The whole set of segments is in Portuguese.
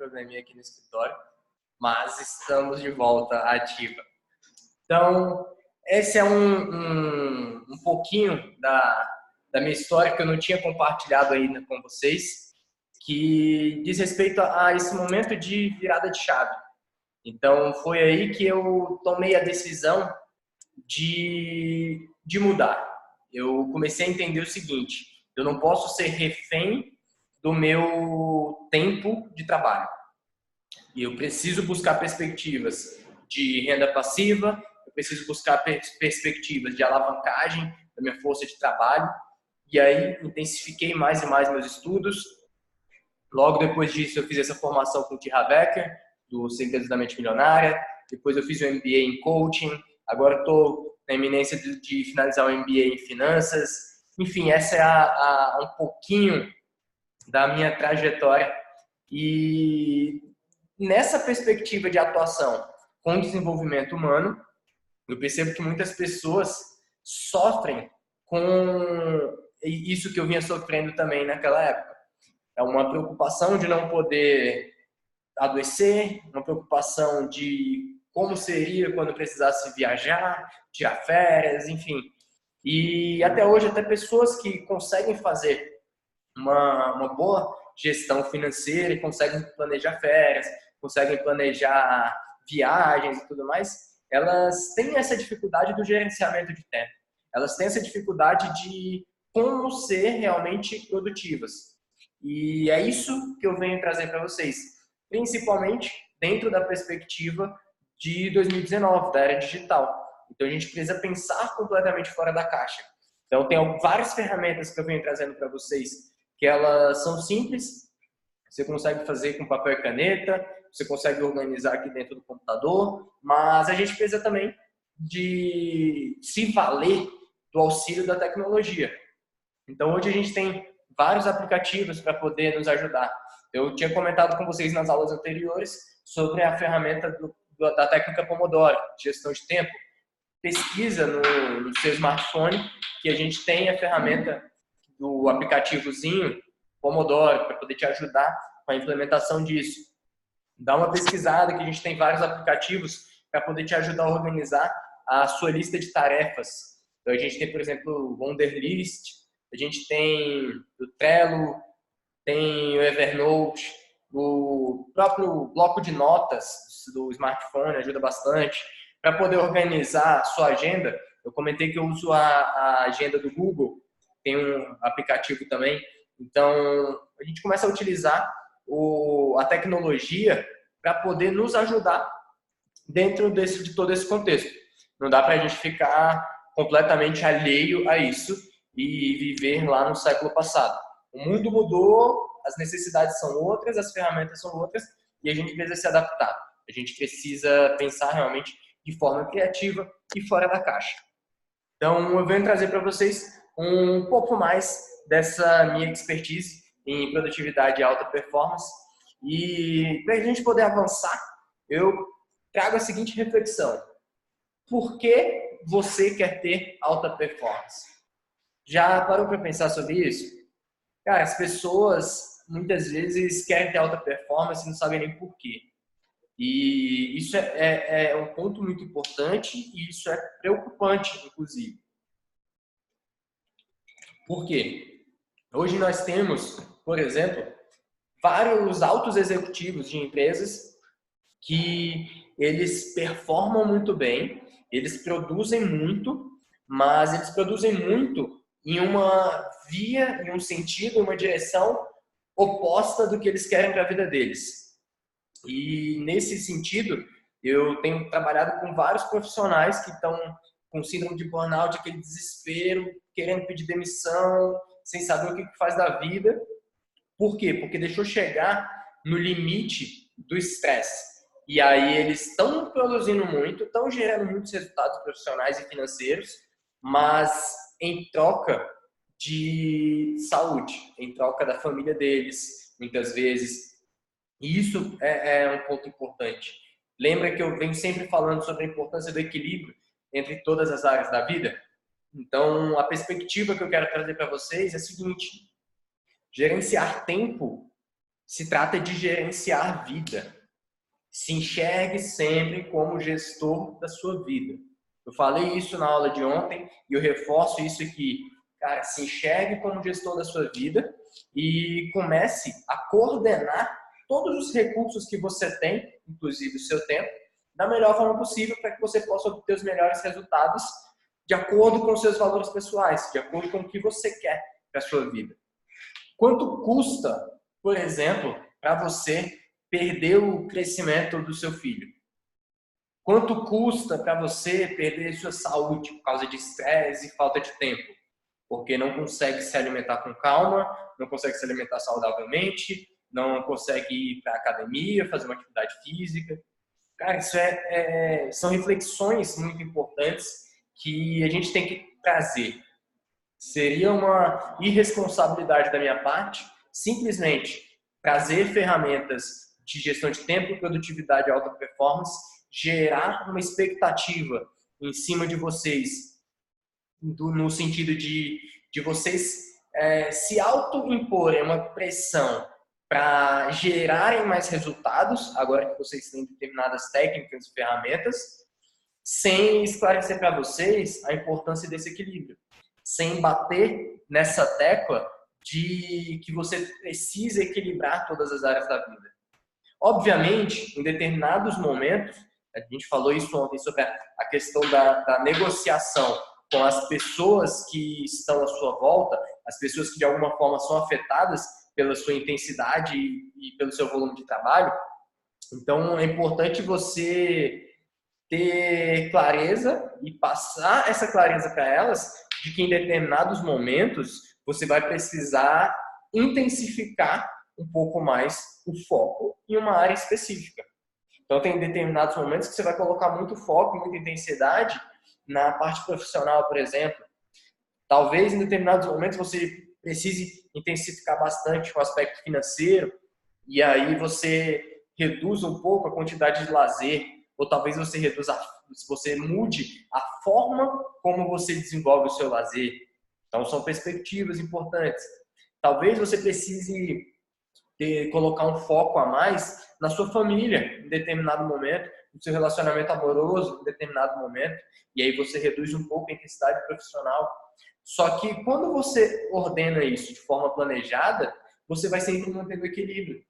probleminha aqui no escritório, mas estamos de volta ativa. Então, esse é um pouquinho da minha história que eu não tinha compartilhado ainda com vocês, que diz respeito a esse momento de virada de chave. Então, foi aí que eu tomei a decisão de mudar. Eu comecei a entender o seguinte: eu não posso ser refém do meu tempo de trabalho. E eu preciso buscar perspectivas de renda passiva, eu preciso buscar perspectivas de alavancagem da minha força de trabalho. E aí, intensifiquei mais e mais meus estudos. Logo depois disso, eu fiz essa formação com o T. Harv Eker, do Segredos da Mente Milionária. Depois eu fiz o MBA em Coaching. Agora estou na iminência de finalizar o MBA em Finanças. Enfim, essa é um pouquinho da minha trajetória. E nessa perspectiva de atuação com desenvolvimento humano, eu percebo que muitas pessoas sofrem com isso que eu vinha sofrendo também naquela época. É uma preocupação de não poder adoecer, uma preocupação de como seria quando precisasse viajar, tirar férias, enfim. E até hoje, até pessoas que conseguem fazer uma boa gestão financeira e conseguem planejar férias, conseguem planejar viagens e tudo mais, elas têm essa dificuldade do gerenciamento de tempo. Elas têm essa dificuldade de como ser realmente produtivas. E é isso que eu venho trazer para vocês, principalmente dentro da perspectiva de 2019, da era digital. Então, a gente precisa pensar completamente fora da caixa. Então, tem várias ferramentas que eu venho trazendo para vocês, que elas são simples, você consegue fazer com papel e caneta, você consegue organizar aqui dentro do computador, mas a gente precisa também de se valer do auxílio da tecnologia. Então, hoje a gente tem vários aplicativos para poder nos ajudar. Eu tinha comentado com vocês nas aulas anteriores sobre a ferramenta da técnica Pomodoro, gestão de tempo. Pesquisa no seu smartphone que a gente tem a ferramenta do aplicativozinho Pomodoro para poder te ajudar com a implementação disso. Dá uma pesquisada que a gente tem vários aplicativos para poder te ajudar a organizar a sua lista de tarefas. Então, a gente tem, por exemplo, o Wunderlist, a gente tem o Trello, tem o Evernote, o próprio bloco de notas do smartphone ajuda bastante. Para poder organizar a sua agenda, eu comentei que eu uso a agenda do Google, tem um aplicativo também. Então, a gente começa a utilizar a tecnologia para poder nos ajudar dentro de todo esse contexto. Não dá para a gente ficar completamente alheio a isso e viver lá no século passado. O mundo mudou, as necessidades são outras, as ferramentas são outras e a gente precisa se adaptar. A gente precisa pensar realmente de forma criativa e fora da caixa. Então, eu venho trazer para vocês um pouco mais dessa minha expertise em produtividade e alta performance. E para a gente poder avançar, eu trago a seguinte reflexão: por que você quer ter alta performance? Já parou para pensar sobre isso? Cara, as pessoas muitas vezes querem ter alta performance e não sabem nem por quê. E isso é um ponto muito importante e isso é preocupante, inclusive. Por quê? Hoje nós temos, por exemplo, vários altos executivos de empresas que eles performam muito bem, eles produzem muito, mas eles produzem muito em uma via, em um sentido, em uma direção oposta do que eles querem para a vida deles. E nesse sentido, eu tenho trabalhado com vários profissionais que estão com síndrome de burnout, aquele desespero, querendo pedir demissão, sem saber o que faz da vida. Por quê? Porque deixou chegar no limite do estresse. E aí eles estão produzindo muito, estão gerando muitos resultados profissionais e financeiros, mas em troca de saúde, em troca da família deles, muitas vezes. E isso é um ponto importante. Lembra que eu venho sempre falando sobre a importância do equilíbrio entre todas as áreas da vida? Então, a perspectiva que eu quero trazer para vocês é a seguinte: gerenciar tempo Se trata de gerenciar vida. Se enxergue sempre como gestor da sua vida. Eu falei isso na aula de ontem e eu reforço isso aqui. Cara, se enxergue como gestor da sua vida e comece a coordenar todos os recursos que você tem, inclusive o seu tempo, da melhor forma possível para que você possa obter os melhores resultados de acordo com os seus valores pessoais, de acordo com o que você quer para a sua vida. Quanto custa, por exemplo, para você perder o crescimento do seu filho? Quanto custa para você perder sua saúde por causa de estresse e falta de tempo? Porque não consegue se alimentar com calma, não consegue se alimentar saudavelmente, não consegue ir para a academia, fazer uma atividade física. Cara, isso são reflexões muito importantes que a gente tem que trazer. Seria uma irresponsabilidade da minha parte simplesmente trazer ferramentas de gestão de tempo, produtividade e alta performance, gerar uma expectativa em cima de vocês, no sentido de vocês se auto-imporem uma pressão para gerarem mais resultados, agora que vocês têm determinadas técnicas e ferramentas, sem esclarecer para vocês a importância desse equilíbrio, sem bater nessa tecla de que você precisa equilibrar todas as áreas da vida. Obviamente, em determinados momentos, a gente falou isso ontem sobre a questão da negociação com as pessoas que estão à sua volta, as pessoas que de alguma forma são afetadas pela sua intensidade e pelo seu volume de trabalho. Então, é importante você ter clareza e passar essa clareza para elas de que em determinados momentos você vai precisar intensificar um pouco mais o foco em uma área específica. Então, tem determinados momentos que você vai colocar muito foco, muita intensidade na parte profissional, por exemplo. Talvez em determinados momentos você precise intensificar bastante o aspecto financeiro e aí você reduz um pouco a quantidade de lazer, ou talvez você mude a forma como você desenvolve o seu lazer. Então, são perspectivas importantes. Talvez você precise colocar um foco a mais na sua família em determinado momento, no seu relacionamento amoroso em determinado momento, e aí você reduz um pouco a intensidade profissional. Só que quando você ordena isso de forma planejada, você vai sempre mantendo o equilíbrio.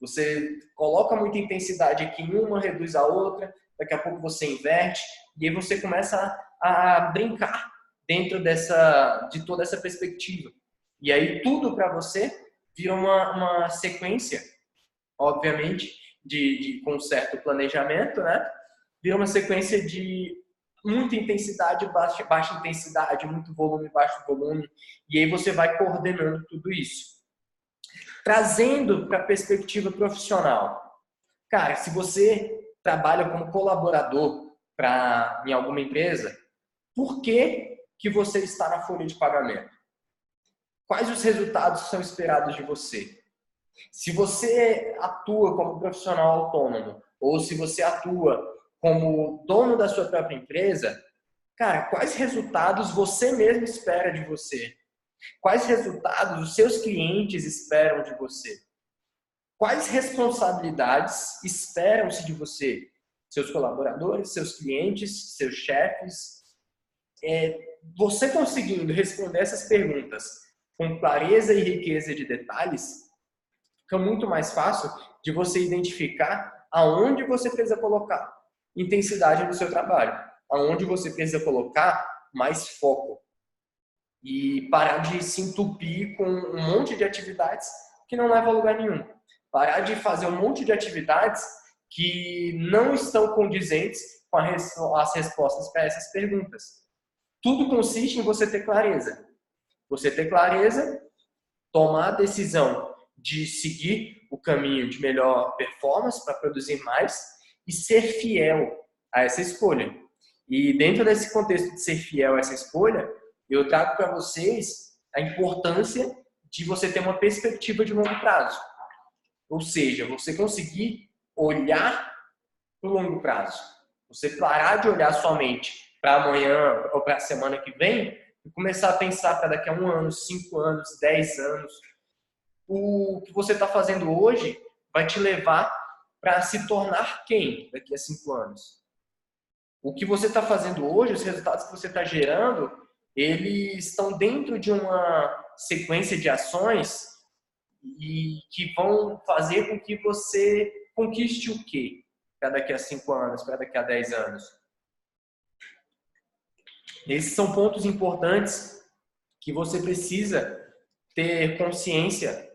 Você coloca muita intensidade aqui em uma, reduz a outra, daqui a pouco você inverte, e aí você começa a brincar dentro de toda essa perspectiva. E aí tudo para você vira uma sequência, obviamente, com um certo planejamento, né? Vira uma sequência de muita intensidade, baixa intensidade, muito volume, baixo volume, e aí você vai coordenando tudo isso. Trazendo para a perspectiva profissional. Cara, se você trabalha como colaborador em alguma empresa, por que você está na folha de pagamento? Quais os resultados são esperados de você? Se você atua como profissional autônomo ou se você atua como dono da sua própria empresa, cara, quais resultados você mesmo espera de você? Quais resultados os seus clientes esperam de você? Quais responsabilidades esperam-se de você? Seus colaboradores, seus clientes, seus chefes? Você conseguindo responder essas perguntas com clareza e riqueza de detalhes, fica muito mais fácil de você identificar aonde você precisa colocar intensidade no seu trabalho, aonde você precisa colocar mais foco e parar de se entupir com um monte de atividades que não levam a lugar nenhum. Parar de fazer um monte de atividades que não estão condizentes com as respostas para essas perguntas. Tudo consiste em você ter clareza. Você ter clareza, tomar a decisão de seguir o caminho de melhor performance para produzir mais e ser fiel a essa escolha. E dentro desse contexto de ser fiel a essa escolha, eu trago para vocês a importância de você ter uma perspectiva de longo prazo. Ou seja, você conseguir olhar para o longo prazo. Você parar de olhar somente para amanhã ou para a semana que vem e começar a pensar para daqui a 1 ano, 5 anos, 10 anos. o que você está fazendo hoje vai te levar para se tornar quem daqui a 5 anos. O que você está fazendo hoje, os resultados que você está gerando, eles estão dentro de uma sequência de ações e que vão fazer com que você conquiste o quê? Para daqui a 5 anos, para daqui a 10 anos. Esses são pontos importantes que você precisa ter consciência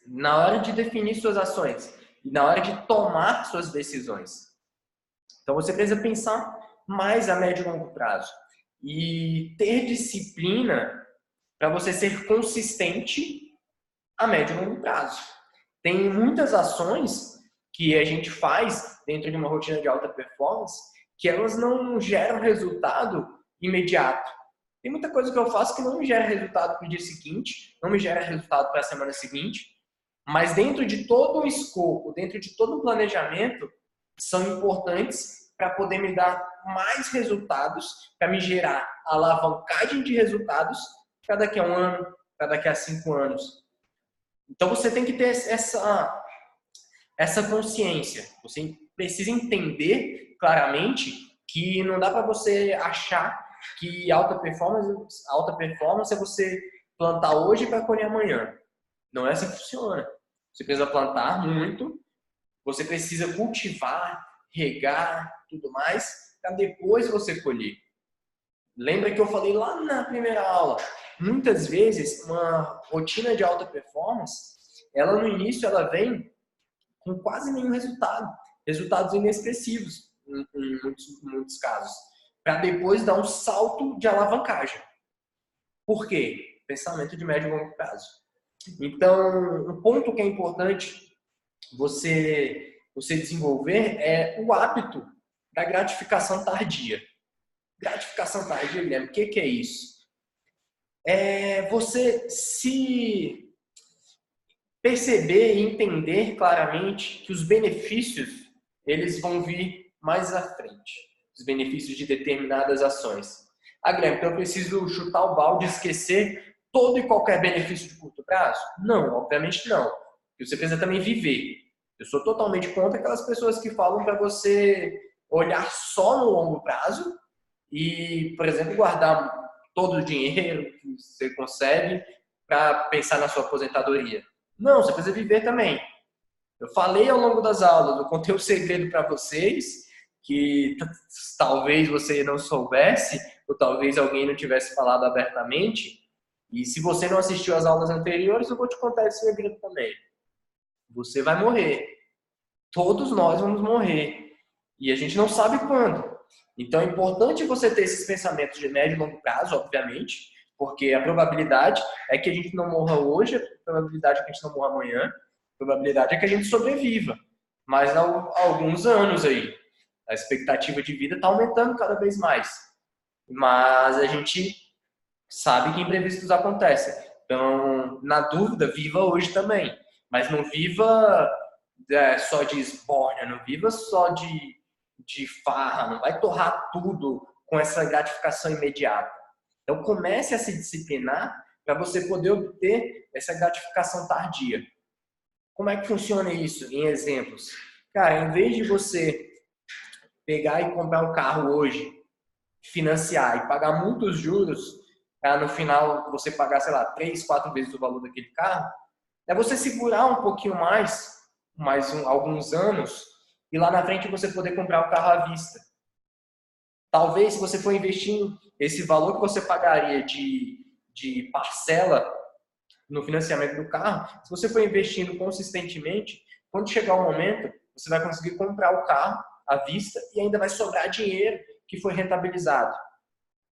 na hora de definir suas ações e na hora de tomar suas decisões. Então você precisa pensar mais a médio e longo prazo e ter disciplina para você ser consistente a médio e longo prazo. Tem muitas ações que a gente faz dentro de uma rotina de alta performance que elas não geram resultado imediato. Tem muita coisa que eu faço que não me gera resultado para o dia seguinte, não me gera resultado para a semana seguinte, mas dentro de todo o escopo, dentro de todo o planejamento, são importantes para poder me dar mais resultados, para me gerar alavancagem de resultados para daqui a 1 ano, para daqui a 5 anos. Então você tem que ter essa consciência. Você precisa entender claramente que não dá para você achar que alta performance é você plantar hoje para colher amanhã. Não é assim que funciona. Você precisa plantar muito, você precisa cultivar, regar, tudo mais, para depois você colher. Lembra que eu falei lá na primeira aula? Muitas vezes, uma rotina de alta performance, ela no início ela vem com quase nenhum resultado. Resultados inexpressivos, em muitos casos. Para depois dar um salto de alavancagem. Por quê? Pensamento de médio e longo prazo. Então, um ponto que é importante você desenvolver é o hábito da gratificação tardia. Gratificação tardia, Guilherme, o que é isso? É você se perceber e entender claramente que os benefícios eles vão vir mais à frente. Os benefícios de determinadas ações. Ah, Guilherme, então eu preciso chutar o balde e esquecer todo e qualquer benefício de curto prazo? Não, obviamente não. Porque você precisa também viver. Eu sou totalmente contra aquelas pessoas que falam para você olhar só no longo prazo e, por exemplo, guardar todo o dinheiro que você consegue para pensar na sua aposentadoria. Não, você precisa viver também. Eu falei ao longo das aulas, eu contei um segredo para vocês que talvez você não soubesse ou talvez alguém não tivesse falado abertamente. E se você não assistiu às aulas anteriores, eu vou te contar esse segredo também. Você vai morrer. Todos nós vamos morrer. E a gente não sabe quando. Então é importante você ter esses pensamentos de médio e longo prazo, obviamente, porque a probabilidade é que a gente não morra hoje, a probabilidade é que a gente não morra amanhã, a probabilidade é que a gente sobreviva. Mas há alguns anos aí, a expectativa de vida está aumentando cada vez mais. Mas a gente sabe que imprevistos acontecem. Então, na dúvida, viva hoje também. Mas não viva só de esbórnia, não viva só de farra, não vai torrar tudo com essa gratificação imediata. Então, comece a se disciplinar para você poder obter essa gratificação tardia. Como é que funciona isso em exemplos? Cara, em vez de você pegar e comprar um carro hoje, financiar e pagar muitos juros, no final você pagar, sei lá, 3, 4 vezes o valor daquele carro, é você segurar um pouquinho mais alguns anos, e lá na frente você poder comprar o carro à vista. Talvez, se você for investindo esse valor que você pagaria de parcela no financiamento do carro, se você for investindo consistentemente, quando chegar o momento, você vai conseguir comprar o carro à vista e ainda vai sobrar dinheiro que foi rentabilizado.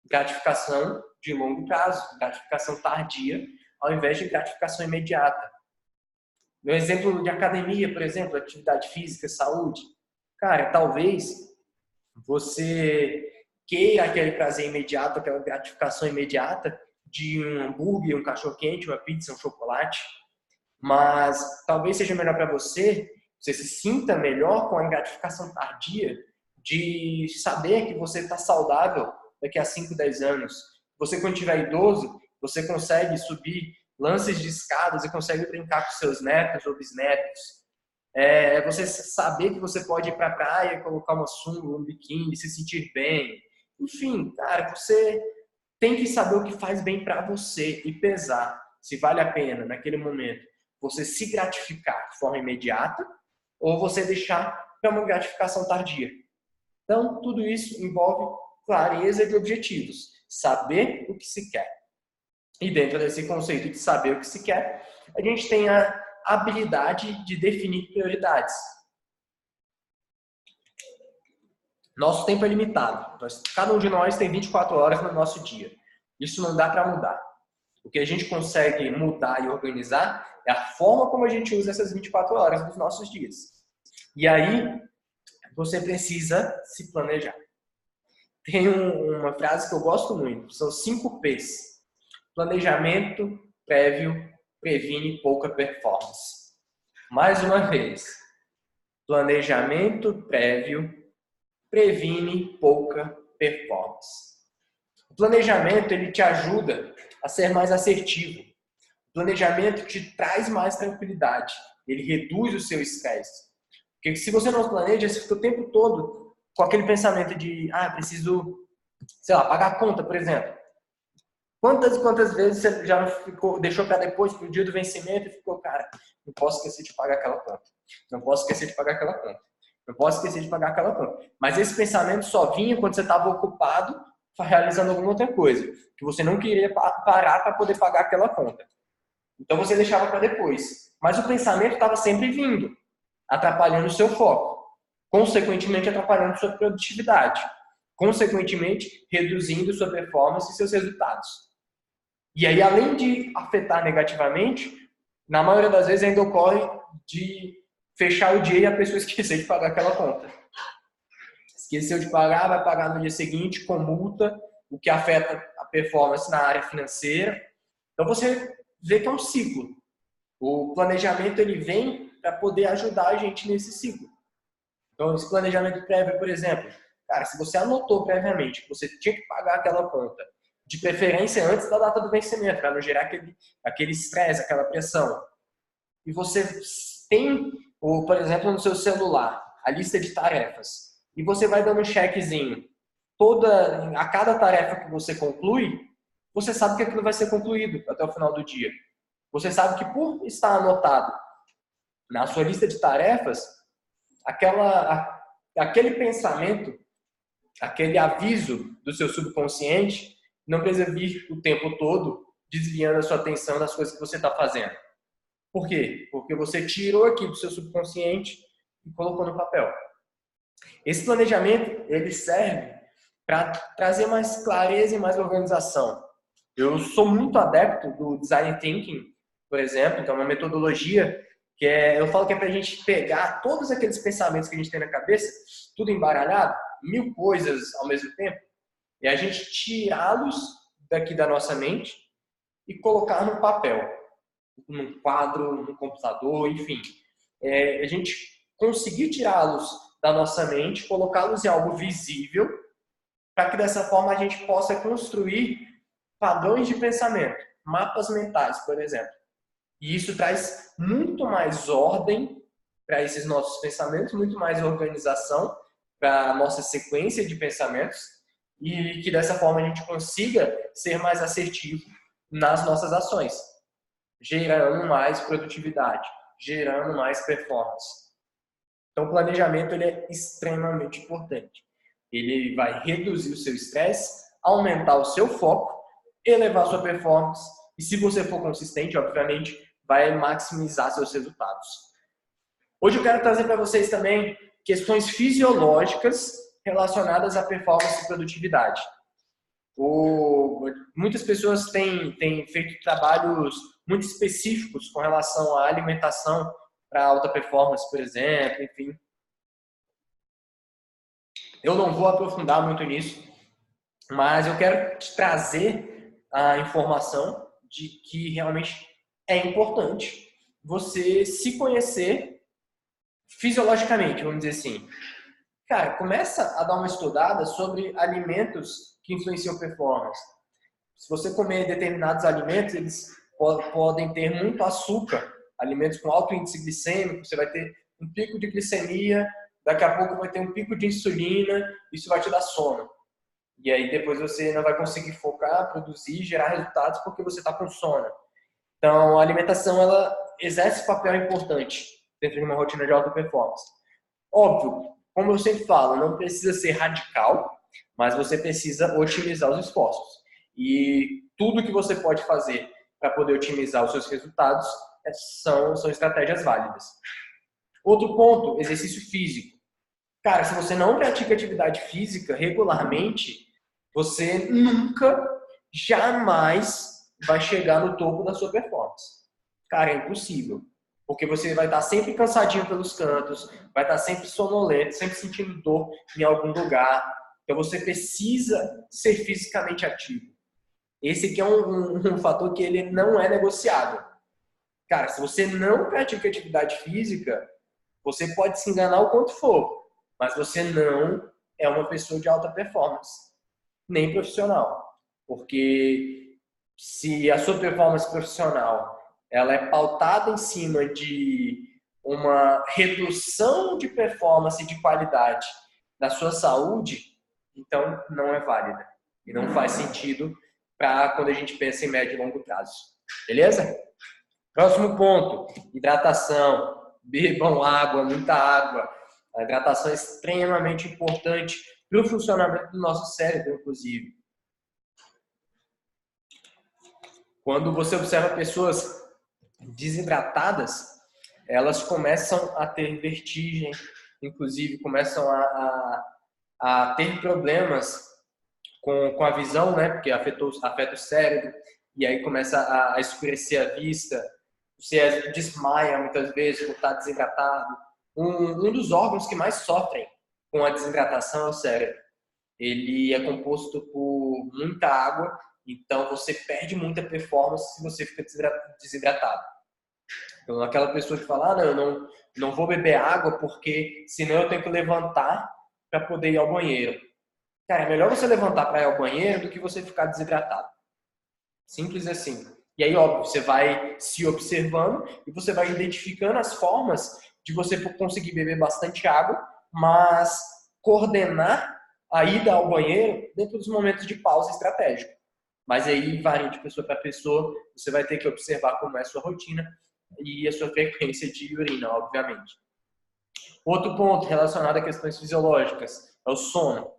Gratificação de longo prazo, gratificação tardia, ao invés de gratificação imediata. No exemplo de academia, por exemplo, atividade física, saúde, cara, talvez você queira aquele prazer imediato, aquela gratificação imediata de um hambúrguer, um cachorro-quente, uma pizza, um chocolate, mas talvez seja melhor para você se sinta melhor com a gratificação tardia de saber que você está saudável daqui a 5, 10 anos. Você, quando estiver idoso, você consegue subir lances de escadas e consegue brincar com seus netos ou bisnetos. Você saber que você pode ir para a praia, colocar uma sunga, um biquíni, se sentir bem. Enfim, cara, você tem que saber o que faz bem para você e pesar se vale a pena, naquele momento, você se gratificar de forma imediata ou você deixar para uma gratificação tardia. Então, tudo isso envolve clareza de objetivos, saber o que se quer. E dentro desse conceito de saber o que se quer, a gente tem a habilidade de definir prioridades. Nosso tempo é limitado. Cada um de nós tem 24 horas no nosso dia. Isso não dá para mudar. O que a gente consegue mudar e organizar é a forma como a gente usa essas 24 horas dos nossos dias. E aí, você precisa se planejar. Tem uma frase que eu gosto muito, são 5 P's. Planejamento prévio previne pouca performance. Mais uma vez, planejamento prévio previne pouca performance. O planejamento, ele te ajuda a ser mais assertivo. O planejamento te traz mais tranquilidade. Ele reduz o seu estresse. Porque se você não planeja, você fica o tempo todo com aquele pensamento de, preciso, sei lá, pagar a conta, por exemplo. Quantas vezes você já deixou para depois, pro dia do vencimento, e ficou, cara, não posso esquecer de pagar aquela conta. Não posso esquecer de pagar aquela conta. Não posso esquecer de pagar aquela conta. Mas esse pensamento só vinha quando você estava ocupado realizando alguma outra coisa, que você não queria parar para poder pagar aquela conta. Então você deixava para depois. Mas o pensamento estava sempre vindo, atrapalhando o seu foco, consequentemente atrapalhando sua produtividade, consequentemente reduzindo sua performance e seus resultados. E aí, além de afetar negativamente, na maioria das vezes ainda ocorre de fechar o dia e a pessoa esquecer de pagar aquela conta. Esqueceu de pagar, vai pagar no dia seguinte com multa, o que afeta a performance na área financeira. Então você vê que é um ciclo. O planejamento ele vem para poder ajudar a gente nesse ciclo. Então, esse planejamento prévio, por exemplo, cara, se você anotou previamente que você tinha que pagar aquela conta, de preferência antes da data do vencimento, para não gerar aquele estresse, aquela pressão. E você tem, por exemplo, no seu celular, a lista de tarefas. E você vai dando um checkzinho. A cada tarefa que você conclui, você sabe que aquilo vai ser concluído até o final do dia. Você sabe que por estar anotado na sua lista de tarefas, aquele pensamento, aquele aviso do seu subconsciente não precisa vir o tempo todo desviando a sua atenção das coisas que você está fazendo. Por quê? Porque você tirou aqui do seu subconsciente e colocou no papel. Esse planejamento, ele serve para trazer mais clareza e mais organização. Eu sou muito adepto do Design Thinking, por exemplo, que é uma metodologia eu falo que é para a gente pegar todos aqueles pensamentos que a gente tem na cabeça, tudo embaralhado, 1000 coisas ao mesmo tempo, e a gente tirá-los daqui da nossa mente e colocar no papel, num quadro, no computador, enfim. A gente conseguir tirá-los da nossa mente, colocá-los em algo visível, para que dessa forma a gente possa construir padrões de pensamento, mapas mentais, por exemplo. E isso traz muito mais ordem para esses nossos pensamentos, muito mais organização para a nossa sequência de pensamentos e que dessa forma a gente consiga ser mais assertivo nas nossas ações, gerando mais produtividade, gerando mais performance. Então, o planejamento ele é extremamente importante. Ele vai reduzir o seu estresse, aumentar o seu foco, elevar a sua performance e, se você for consistente, obviamente, vai maximizar seus resultados. Hoje eu quero trazer para vocês também questões fisiológicas relacionadas à performance e produtividade. Muitas pessoas têm feito trabalhos muito específicos com relação à alimentação para alta performance, por exemplo, enfim. Eu não vou aprofundar muito nisso, mas eu quero te trazer a informação de que realmente é importante você se conhecer fisiologicamente, vamos dizer assim. Cara, começa a dar uma estudada sobre alimentos que influenciam performance. Se você comer determinados alimentos, eles podem ter muito açúcar, alimentos com alto índice glicêmico, você vai ter um pico de glicemia, daqui a pouco vai ter um pico de insulina, isso vai te dar sono. E aí depois você não vai conseguir focar, produzir, gerar resultados porque você está com sono. Então, a alimentação, ela exerce um papel importante dentro de uma rotina de alta performance. Óbvio, como eu sempre falo, não precisa ser radical, mas você precisa otimizar os esforços. E tudo que você pode fazer para poder otimizar os seus resultados são estratégias válidas. Outro ponto, exercício físico. Cara, se você não pratica atividade física regularmente, você nunca, jamais vai chegar no topo da sua performance. Cara, é impossível. Porque você vai estar sempre cansadinho pelos cantos, vai estar sempre sonolento, sempre sentindo dor em algum lugar. Então você precisa ser fisicamente ativo. Esse aqui é um fator que ele não é negociável. Cara, se você não pratica atividade física, você pode se enganar o quanto for, mas você não é uma pessoa de alta performance, nem profissional. Porque se a sua performance profissional ela é pautada em cima de uma redução de performance e de qualidade da sua saúde, então não é válida. E não faz sentido para quando a gente pensa em médio e longo prazo. Beleza? Próximo ponto, hidratação. Bebam água, muita água. A hidratação é extremamente importante para o funcionamento do nosso cérebro, inclusive. Quando você observa pessoas desidratadas, elas começam a ter vertigem, inclusive começam a ter problemas com a visão, né? Porque afeta o cérebro, e aí começa a escurecer a vista. Você desmaia muitas vezes por estar desidratado. Um dos órgãos que mais sofrem com a desidratação é o cérebro. Ele é composto por muita água, então você perde muita performance se você fica desidratado. Então, aquela pessoa que fala, não, eu não vou beber água porque senão eu tenho que levantar para poder ir ao banheiro. Cara, é melhor você levantar para ir ao banheiro do que você ficar desidratado. Simples assim. E aí, óbvio, você vai se observando e você vai identificando as formas de você conseguir beber bastante água, mas coordenar a ida ao banheiro dentro dos momentos de pausa estratégica. Mas aí varia de pessoa para pessoa, você vai ter que observar como é a sua rotina e a sua frequência de urina, obviamente. Outro ponto relacionado a questões fisiológicas é o sono.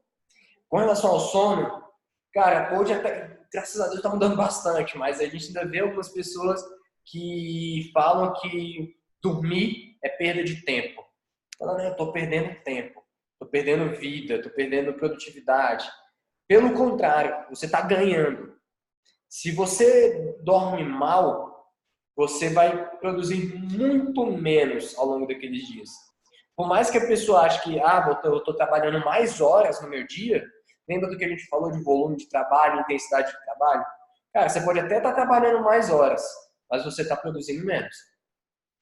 Com relação ao sono, cara, hoje até, graças a Deus, está mudando bastante, mas a gente ainda vê algumas pessoas que falam que dormir é perda de tempo. Falando, eu estou perdendo tempo, estou perdendo vida, estou perdendo produtividade. Pelo contrário, você está ganhando. Se você dorme mal, você vai produzir muito menos ao longo daqueles dias. Por mais que a pessoa ache que eu estou trabalhando mais horas no meu dia, lembra do que a gente falou de volume de trabalho, intensidade de trabalho? Cara, você pode até estar trabalhando mais horas, mas você está produzindo menos.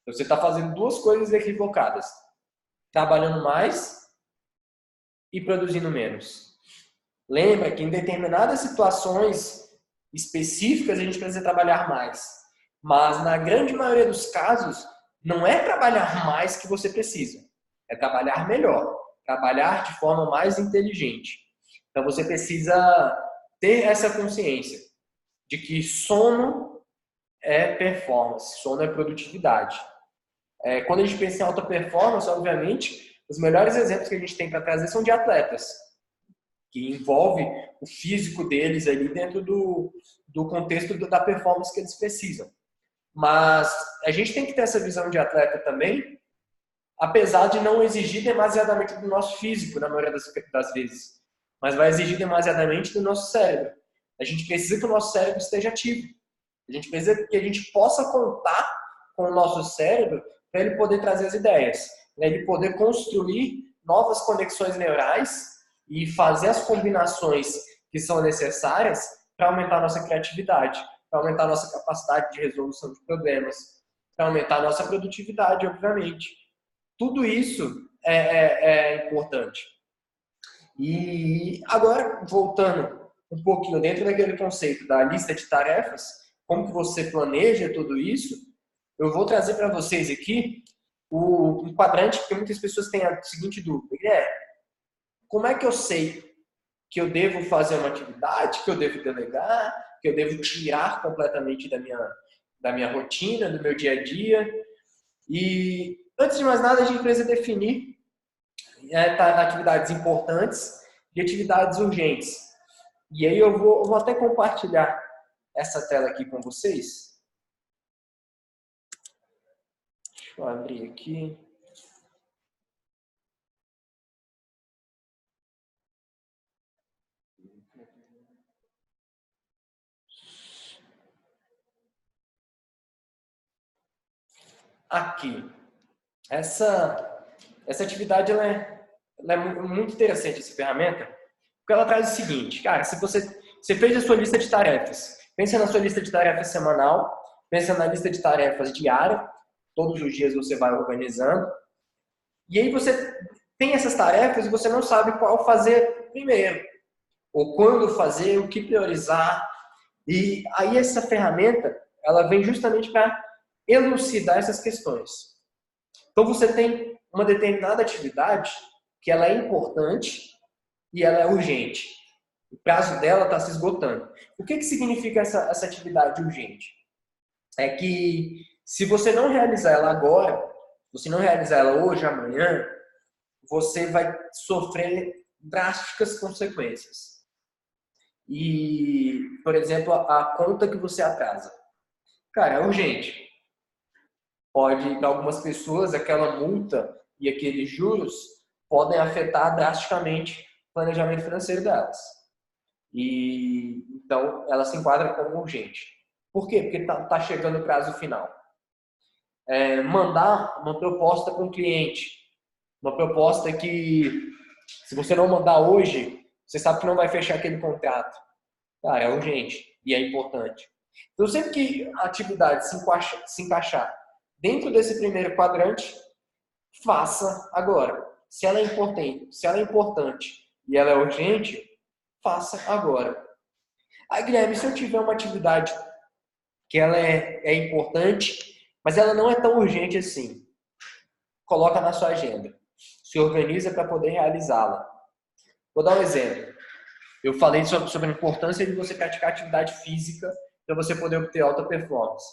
Você está fazendo duas coisas equivocadas. Trabalhando mais e produzindo menos. Lembra que em determinadas situações específicas a gente precisa trabalhar mais. Mas na grande maioria dos casos, não é trabalhar mais que você precisa. É trabalhar melhor. Trabalhar de forma mais inteligente. Então você precisa ter essa consciência de que sono é performance, sono é produtividade. Quando a gente pensa em alta performance, obviamente, os melhores exemplos que a gente tem para trazer são de atletas, que envolve o físico deles ali dentro do contexto da performance que eles precisam. Mas a gente tem que ter essa visão de atleta também, apesar de não exigir demasiadamente do nosso físico, na maioria das vezes. Mas vai exigir demasiadamente do nosso cérebro. A gente precisa que o nosso cérebro esteja ativo. A gente precisa que a gente possa contar com o nosso cérebro para ele poder trazer as ideias, para ele poder construir novas conexões neurais e fazer as combinações que são necessárias para aumentar a nossa criatividade, para aumentar a nossa capacidade de resolução de problemas, para aumentar a nossa produtividade, obviamente. Tudo isso é importante. E agora, voltando um pouquinho dentro daquele conceito da lista de tarefas, como que você planeja tudo isso, eu vou trazer para vocês aqui um quadrante, porque muitas pessoas têm a seguinte dúvida: como é que eu sei que eu devo fazer uma atividade, que eu devo delegar, que eu devo tirar completamente da minha rotina, do meu dia a dia? E antes de mais nada, a gente precisa definir atividades importantes e atividades urgentes. E aí eu vou até compartilhar essa tela aqui com vocês. Deixa eu abrir aqui. Aqui. Essa atividade ela é muito interessante, essa ferramenta, porque ela traz o seguinte: cara, se você fez a sua lista de tarefas, pensa na sua lista de tarefas semanal, pensa na lista de tarefas diária, todos os dias você vai organizando, e aí você tem essas tarefas e você não sabe qual fazer primeiro, ou quando fazer, o que priorizar. E aí essa ferramenta, ela vem justamente para elucidar essas questões. Então você tem uma determinada atividade que ela é importante e ela é urgente. O prazo dela está se esgotando. O que significa essa atividade urgente? É que se você não realizar ela agora, se você não realizar ela hoje, amanhã, você vai sofrer drásticas consequências. E, por exemplo, a conta que você atrasa. Cara, é urgente. Pode, para algumas pessoas, aquela multa e aqueles juros podem afetar drasticamente o planejamento financeiro delas. E então ela se enquadra como urgente. Por quê? Porque tá chegando o prazo final. Mandar uma proposta para um cliente, uma proposta que, se você não mandar hoje, você sabe que não vai fechar aquele contrato. Cara, é urgente e é importante. Então, sempre que a atividade se encaixar dentro desse primeiro quadrante, faça agora. Se ela é importante e ela é urgente, faça agora. Aí, Guilherme, se eu tiver uma atividade que ela é importante, mas ela não é tão urgente assim, coloca na sua agenda. Se organiza para poder realizá-la. Vou dar um exemplo. Eu falei sobre a importância de você praticar atividade física para você poder obter alta performance.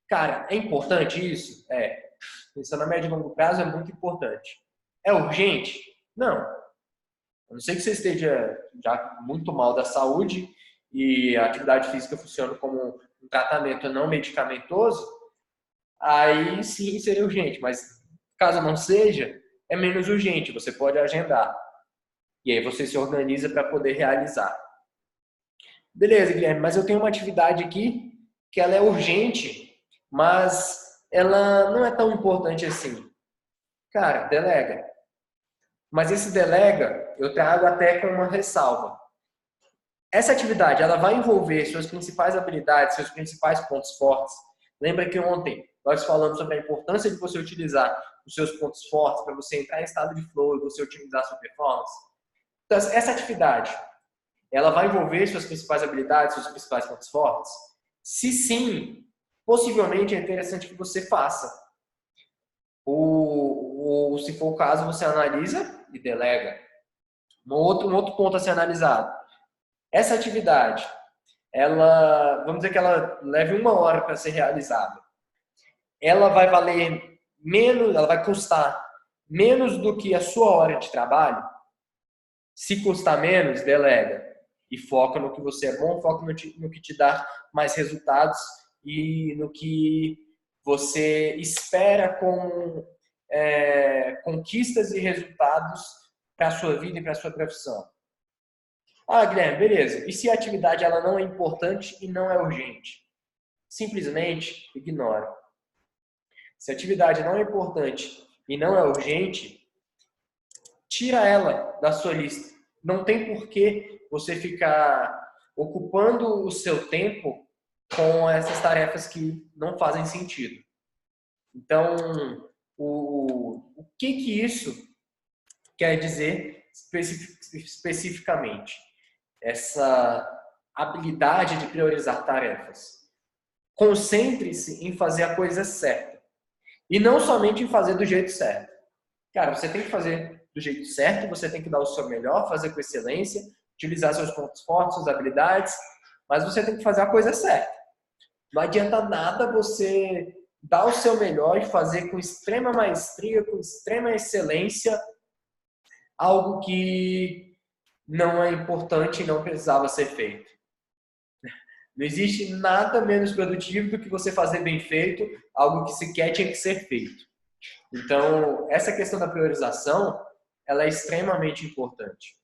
Cara, é importante isso? É. Pensando a médio e longo prazo, é muito importante. É urgente? Não. A não ser que você esteja já muito mal da saúde e a atividade física funciona como um tratamento não medicamentoso, aí sim seria urgente. Mas caso não seja, é menos urgente. Você pode agendar. E aí você se organiza para poder realizar. Beleza, Guilherme, mas eu tenho uma atividade aqui que ela é urgente, mas ela não é tão importante assim. Cara, delega. Mas esse delega eu trago até com uma ressalva. Essa atividade, ela vai envolver suas principais habilidades, seus principais pontos fortes. Lembra que ontem nós falamos sobre a importância de você utilizar os seus pontos fortes para você entrar em estado de flow e você otimizar sua performance? Então, essa atividade, ela vai envolver suas principais habilidades, seus principais pontos fortes? Se sim, possivelmente é interessante que você faça. Ou se for o caso, você analisa e delega. Um outro ponto a ser analisado. Essa atividade, vamos dizer que ela leve 1 hora para ser realizada. Ela vai valer menos, ela vai custar menos do que a sua hora de trabalho. Se custar menos, delega. E foca no que você é bom, foca no que te dá mais resultados e no que você espera com conquistas e resultados para a sua vida e para a sua profissão. Ah, Guilherme, beleza. E se a atividade ela não é importante e não é urgente? Simplesmente ignora. Se a atividade não é importante e não é urgente, tira ela da sua lista. Não tem por que você ficar ocupando o seu tempo com essas tarefas que não fazem sentido. Então, o que isso quer dizer especificamente? Essa habilidade de priorizar tarefas. concentre-se em fazer a coisa certa. E não somente em fazer do jeito certo. Cara, você tem que fazer do jeito certo, você tem que dar o seu melhor, fazer com excelência, utilizar seus pontos fortes, suas habilidades, mas você tem que fazer a coisa certa. Não adianta nada você dar o seu melhor e fazer com extrema maestria, com extrema excelência, algo que não é importante e não precisava ser feito. Não existe nada menos produtivo do que você fazer bem feito, algo que sequer tinha que ser feito. Então, essa questão da priorização, ela é extremamente importante.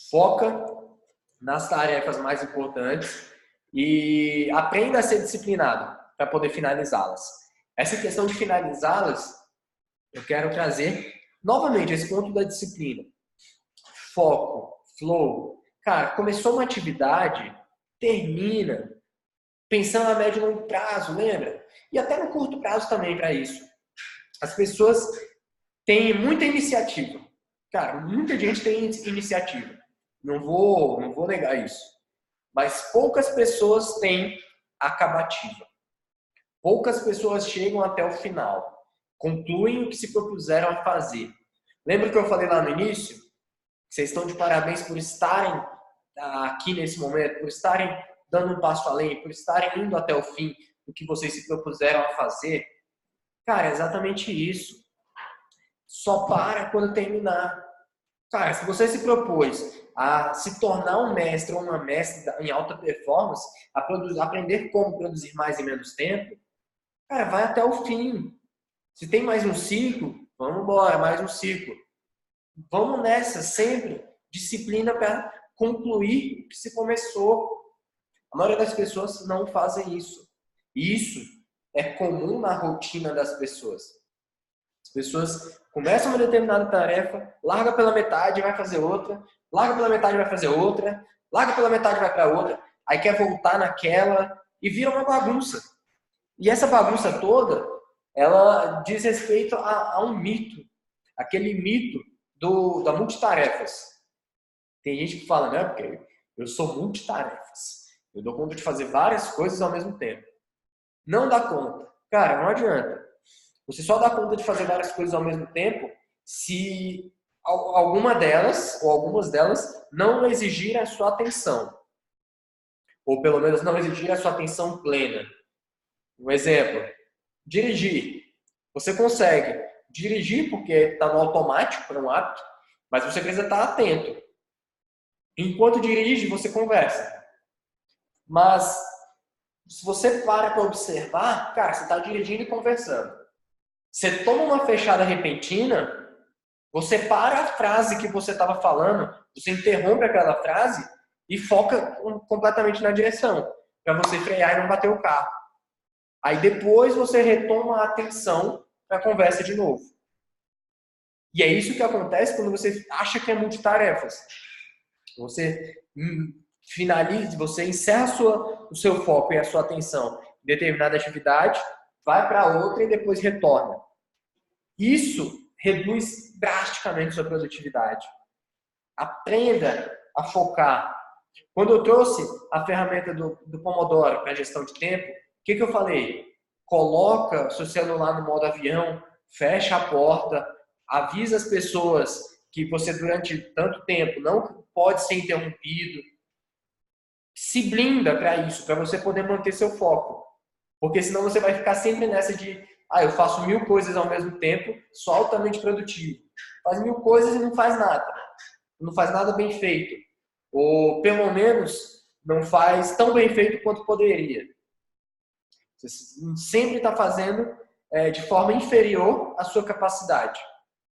Foca nas tarefas mais importantes e aprenda a ser disciplinado para poder finalizá-las. Essa questão de finalizá-las, eu quero trazer novamente esse ponto da disciplina. Foco, flow. Cara, começou uma atividade, termina, pensando a médio e longo prazo, lembra? E até no curto prazo também para isso. As pessoas têm muita iniciativa. Cara, muita gente tem iniciativa. Não vou negar isso. Mas poucas pessoas têm acabativa. Poucas pessoas chegam até o final. Concluem o que se propuseram a fazer. Lembra que eu falei lá no início? Vocês estão de parabéns por estarem aqui nesse momento, por estarem dando um passo além, por estarem indo até o fim do que vocês se propuseram a fazer. Cara, é exatamente isso. Só para quando terminar. Cara, se você se propôs a se tornar um mestre ou uma mestre em alta performance, a aprender como produzir mais em menos tempo, cara, vai até o fim. Se tem mais um ciclo, vamos embora, mais um ciclo. Vamos nessa, sempre. Disciplina para concluir o que se começou. A maioria das pessoas não fazem isso. E isso é comum na rotina das pessoas. As pessoas começam uma determinada tarefa, larga pela metade, vai fazer outra, larga pela metade, vai fazer outra, larga pela metade, vai para outra, aí quer voltar naquela e vira uma bagunça. E essa bagunça toda, ela diz respeito a um mito. Aquele mito da multitarefas. Tem gente que fala, né, porque eu sou multitarefas. Eu dou conta de fazer várias coisas ao mesmo tempo. Não dá conta. Cara, não adianta. Você só dá conta de fazer várias coisas ao mesmo tempo se alguma delas, ou algumas delas, não exigirem a sua atenção. Ou pelo menos não exigirem a sua atenção plena. Um exemplo, dirigir. Você consegue dirigir porque está no automático, é um hábito, mas você precisa estar atento. Enquanto dirige, você conversa. Mas se você para observar, cara, você está dirigindo e conversando. Você toma uma fechada repentina, você para a frase que você estava falando, você interrompe aquela frase e foca completamente na direção, para você frear e não bater o carro. Aí depois você retoma a atenção para a conversa de novo. E é isso que acontece quando você acha que é multitarefas. Você finaliza, você encerra o seu foco e a sua atenção em determinada atividade, vai para outra e depois retorna. Isso reduz drasticamente sua produtividade. Aprenda a focar. Quando eu trouxe a ferramenta do Pomodoro para gestão de tempo, o que eu falei? Coloca seu celular no modo avião, fecha a porta, avisa as pessoas que você durante tanto tempo não pode ser interrompido. Se blinda para isso, para você poder manter seu foco. Porque senão você vai ficar sempre nessa de eu faço 1000 coisas ao mesmo tempo, sou altamente produtivo. Faz 1000 coisas e não faz nada. Não faz nada bem feito. Ou pelo menos não faz tão bem feito quanto poderia. Você sempre está fazendo de forma inferior à sua capacidade.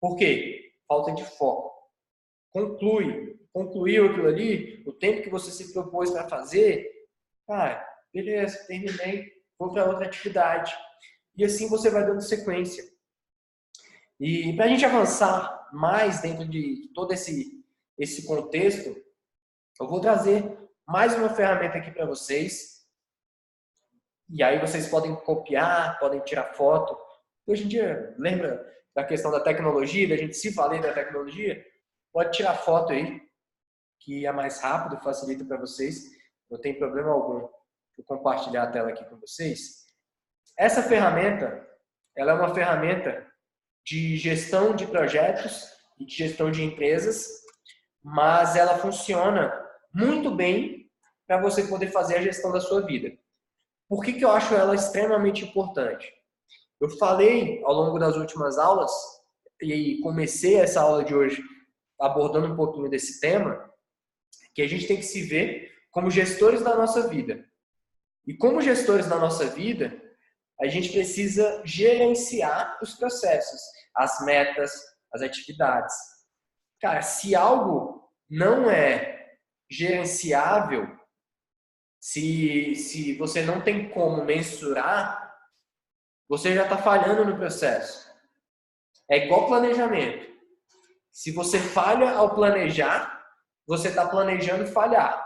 Por quê? Falta de foco. Concluiu aquilo ali, o tempo que você se propôs para fazer, cara, beleza, terminei, vou para outra atividade. E assim você vai dando sequência. E para a gente avançar mais dentro de todo esse contexto, eu vou trazer mais uma ferramenta aqui para vocês. E aí vocês podem copiar, podem tirar foto. Hoje em dia, lembra da questão da tecnologia, da gente se valer da tecnologia? Pode tirar foto aí, que é mais rápido, facilita para vocês. Não tem problema algum. eu compartilhar a tela aqui com vocês. Essa ferramenta, ela é uma ferramenta de gestão de projetos e de gestão de empresas, mas ela funciona muito bem para você poder fazer a gestão da sua vida. Por que eu acho ela extremamente importante? Eu falei ao longo das últimas aulas, e comecei essa aula de hoje abordando um pouquinho desse tema, que a gente tem que se ver como gestores da nossa vida. E como gestores da nossa vida, a gente precisa gerenciar os processos, as metas, as atividades. Cara, se algo não é gerenciável, se você não tem como mensurar, você já está falhando no processo. É igual planejamento. Se você falha ao planejar, você está planejando falhar.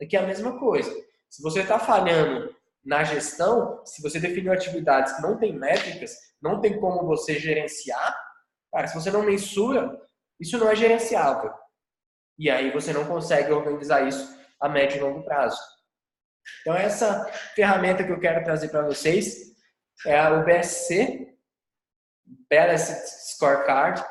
Aqui é a mesma coisa. Se você está falhando na gestão, se você definiu atividades que não tem métricas, não tem como você gerenciar, cara, se você não mensura, isso não é gerenciável. E aí você não consegue organizar isso a médio e longo prazo. Então essa ferramenta que eu quero trazer para vocês é a BSC, Balanced Scorecard.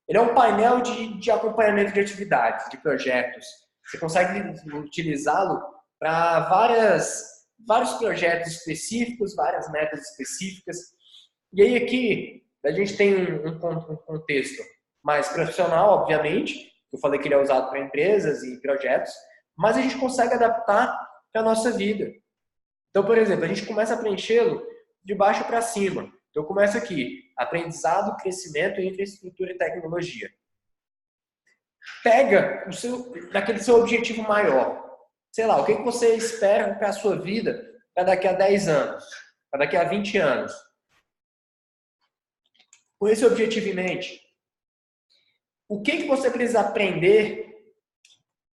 Ele é um painel de acompanhamento de atividades, de projetos. Você consegue utilizá-lo para vários projetos específicos, várias metas específicas. E aí aqui a gente tem um contexto mais profissional, obviamente. Eu falei que ele é usado para empresas e projetos, mas a gente consegue adaptar para a nossa vida. Então, por exemplo, a gente começa a preenchê-lo de baixo para cima. Então, começa aqui, aprendizado, crescimento, infraestrutura e tecnologia. Pega daquele seu objetivo maior. Sei lá, o que você espera para a sua vida para daqui a 10 anos, para daqui a 20 anos. Com esse objetivo em mente, o que você precisa aprender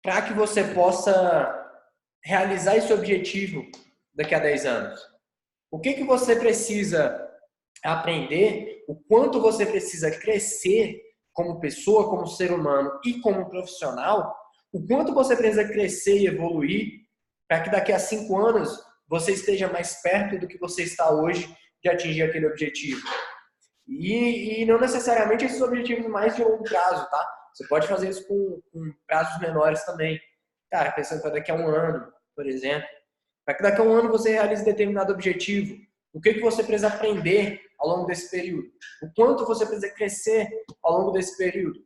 para que você possa realizar esse objetivo daqui a 10 anos? O que você precisa aprender, o quanto você precisa crescer como pessoa, como ser humano e como profissional, o quanto você precisa crescer e evoluir para que daqui a 5 anos você esteja mais perto do que você está hoje de atingir aquele objetivo. E não necessariamente esses objetivos mais de longo prazo, tá? Você pode fazer isso com prazos menores também. Cara, pensando para daqui a 1 ano, por exemplo. Para que daqui a 1 ano você realize determinado objetivo. O que você precisa aprender ao longo desse período? O quanto você precisa crescer ao longo desse período?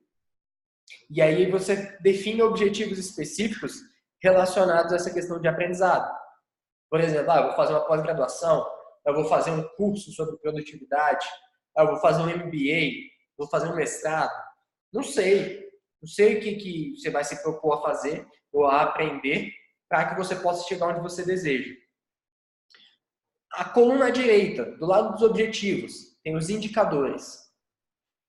E aí você define objetivos específicos relacionados a essa questão de aprendizado. Por exemplo, eu vou fazer uma pós-graduação, eu vou fazer um curso sobre produtividade, eu vou fazer um MBA, vou fazer um mestrado. Não sei. Não sei o que você vai se propor a fazer ou a aprender para que você possa chegar onde você deseja. A coluna direita, do lado dos objetivos, tem os indicadores.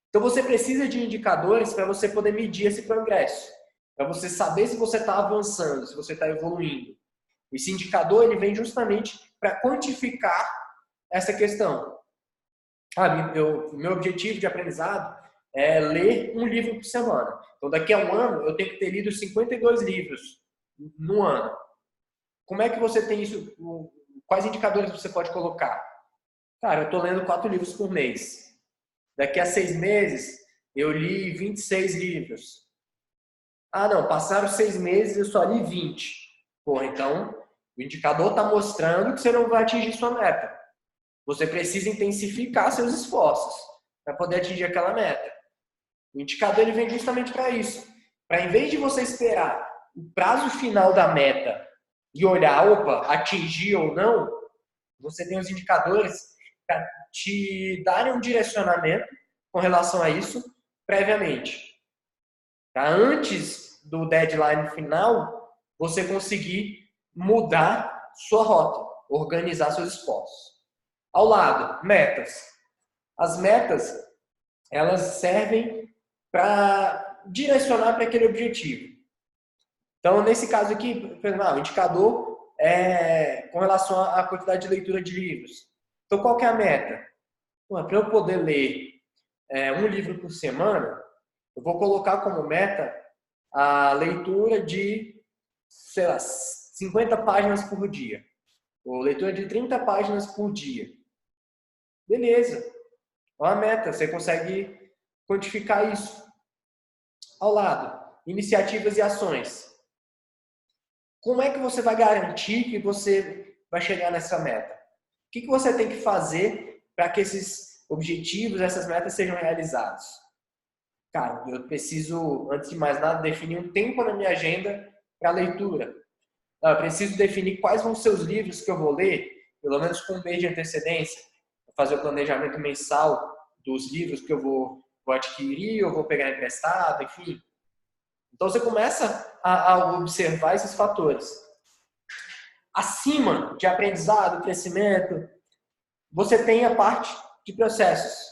Então você precisa de indicadores para você poder medir esse progresso, para você saber se você está avançando, se você está evoluindo. Esse indicador ele vem justamente para quantificar essa questão. Meu objetivo de aprendizado é ler um livro por semana. Então daqui a 1 ano eu tenho que ter lido 52 livros no ano. Como é que você tem isso? Quais indicadores você pode colocar? Cara, eu estou lendo 4 livros por mês. Daqui a 6 meses, eu li 26 livros. Não, passaram 6 meses e eu só li 20. Porra, então, o indicador está mostrando que você não vai atingir sua meta. Você precisa intensificar seus esforços para poder atingir aquela meta. O indicador ele vem justamente para isso. Para, em vez de você esperar o prazo final da meta e olhar, atingir ou não, você tem os indicadores para te darem um direcionamento com relação a isso previamente. Pra antes do deadline final, você conseguir mudar sua rota, organizar seus esforços. Ao lado, metas. As metas, elas servem para direcionar para aquele objetivo. Então, nesse caso aqui, o indicador é com relação à quantidade de leitura de livros. Então, qual que é a meta? Para eu poder ler 1 livro por semana, eu vou colocar como meta a leitura de, 50 páginas por dia. Ou leitura de 30 páginas por dia. Beleza. É uma meta. Você consegue quantificar isso. Ao lado, iniciativas e ações. Como é que você vai garantir que você vai chegar nessa meta? O que você tem que fazer para que esses objetivos, essas metas sejam realizados? Cara, eu preciso, antes de mais nada, definir um tempo na minha agenda para leitura. Eu preciso definir quais vão ser os livros que eu vou ler, pelo menos com um mês de antecedência. Vou fazer o planejamento mensal dos livros que eu vou adquirir, ou vou pegar emprestado, enfim. Então você começa a observar esses fatores. Acima de aprendizado, crescimento, você tem a parte de processos.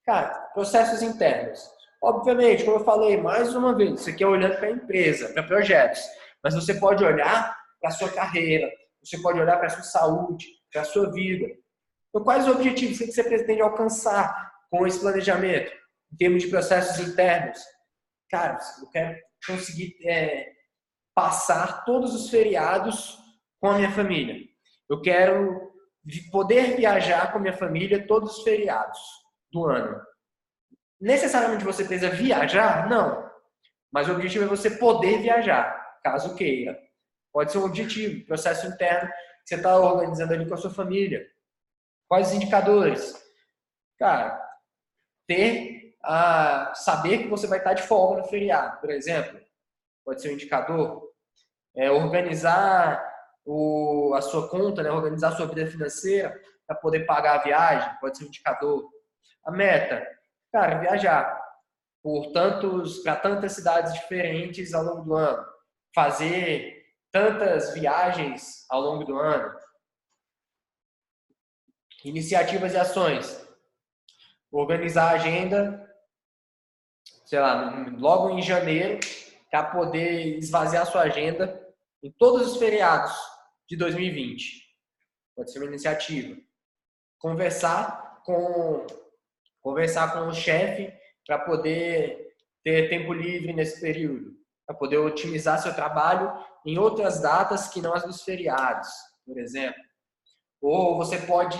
Cara, processos internos. Obviamente, como eu falei mais uma vez, isso aqui é olhando para a empresa, para projetos. Mas você pode olhar para a sua carreira, você pode olhar para a sua saúde, para a sua vida. Então, quais os objetivos que você pretende alcançar com esse planejamento? Em termos de processos internos. Cara, eu quero conseguir passar todos os feriados com a minha família. Eu quero poder viajar com a minha família todos os feriados do ano. Necessariamente você precisa viajar? Não. Mas o objetivo é você poder viajar, caso queira. Pode ser um objetivo, processo interno que você está organizando ali com a sua família. Quais os indicadores? Cara, saber que você vai estar de folga no feriado, por exemplo. Pode ser um indicador. Organizar a sua conta, né? Organizar a sua vida financeira para poder pagar a viagem, pode ser um indicador. A meta, cara, viajar para tantas cidades diferentes ao longo do ano, fazer tantas viagens ao longo do ano. Iniciativas e ações. Organizar a agenda, sei lá, logo em janeiro, para poder esvaziar a sua agenda em todos os feriados de 2020. Pode ser uma iniciativa. Conversar com o chefe para poder ter tempo livre nesse período, para poder otimizar seu trabalho em outras datas que não as dos feriados, por exemplo. Ou você pode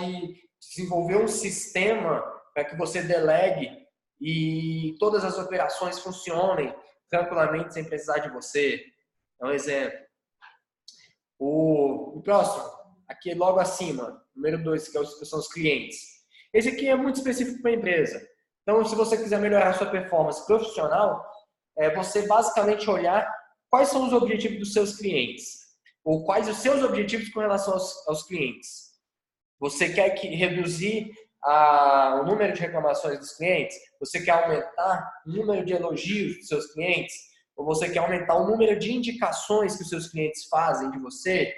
desenvolver um sistema para que você delegue e todas as operações funcionem tranquilamente sem precisar de você. É um exemplo. O próximo, aqui logo acima, número 2, que são os clientes. Esse aqui é muito específico para a empresa. Então, se você quiser melhorar a sua performance profissional, você basicamente olhar quais são os objetivos dos seus clientes, ou quais os seus objetivos com relação aos clientes. Você quer reduzir o número de reclamações dos clientes? Você quer aumentar o número de elogios dos seus clientes? Ou você quer aumentar o número de indicações que os seus clientes fazem de você?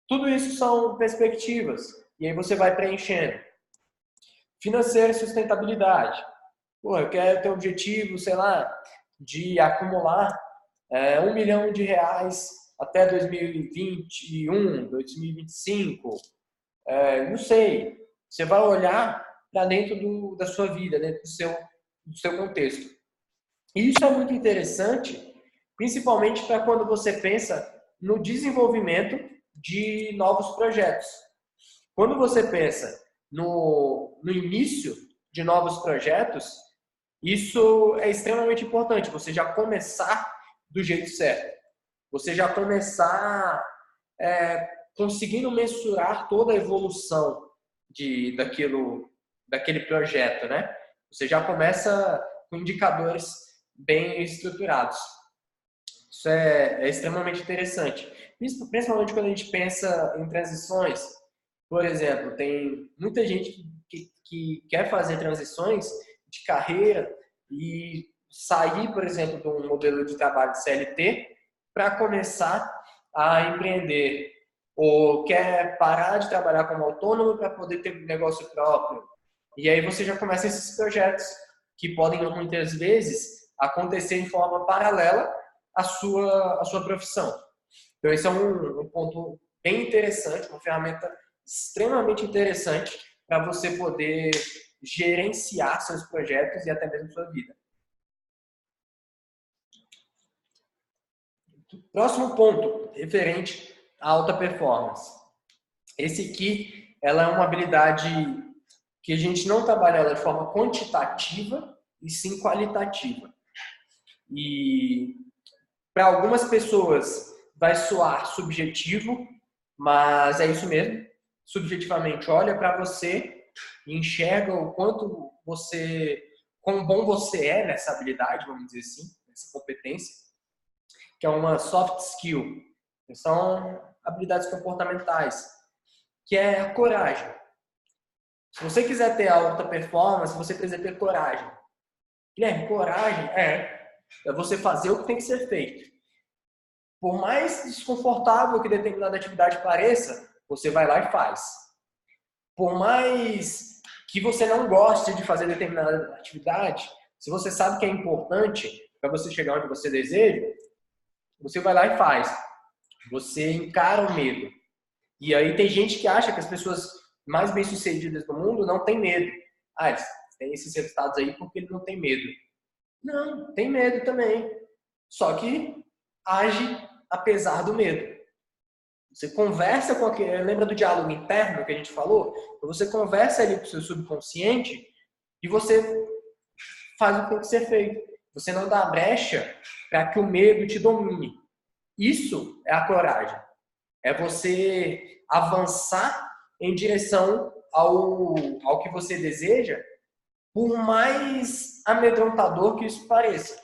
Tudo isso são perspectivas. E aí você vai preenchendo. Financeira e sustentabilidade. Eu quero ter o objetivo, sei lá, de acumular R$1 milhão até 2021, 2025. Não sei. Você vai olhar para dentro da sua vida, dentro do seu contexto. E isso é muito interessante, principalmente para quando você pensa no desenvolvimento de novos projetos. Quando você pensa no início de novos projetos, isso é extremamente importante. Você já começar do jeito certo. Você já começar conseguindo mensurar toda a evolução daquele projeto, né? Você já começa com indicadores bem estruturados. Isso é extremamente interessante. Principalmente quando a gente pensa em transições. Por exemplo, tem muita gente que quer fazer transições de carreira e sair, por exemplo, de um modelo de trabalho de CLT para começar a empreender. Ou quer parar de trabalhar como autônomo para poder ter um negócio próprio. E aí você já começa esses projetos que podem muitas vezes acontecer em forma paralela à sua profissão. Então esse é um ponto bem interessante, uma ferramenta extremamente interessante para você poder gerenciar seus projetos e até mesmo sua vida. Próximo ponto, referente à alta performance. Esse aqui, ela é uma habilidade que a gente não trabalha ela de forma quantitativa e sim qualitativa. E para algumas pessoas vai soar subjetivo, mas é isso mesmo. Subjetivamente, olha para você e enxerga o quanto você, quão bom você é nessa habilidade, vamos dizer assim, nessa competência, que é uma soft skill. São habilidades comportamentais, que é a coragem. Se você quiser ter alta performance, você precisa ter coragem. Guilherme, coragem é você fazer o que tem que ser feito. Por mais desconfortável que determinada atividade pareça, você vai lá e faz. Por mais que você não goste de fazer determinada atividade, se você sabe que é importante para você chegar onde você deseja, você vai lá e faz. Você encara o medo. E aí tem gente que acha que as pessoas mais bem-sucedidas do mundo não têm medo. Ah, eles têm esses resultados aí porque ele não tem medo. Não, tem medo também. Só que age apesar do medo. Você conversa com aquele... Lembra do diálogo interno que a gente falou? Você conversa ali com o seu subconsciente e você faz o que tem que ser feito. Você não dá brecha para que o medo te domine. Isso é a coragem. É você avançar em direção ao que você deseja, por mais amedrontador que isso pareça.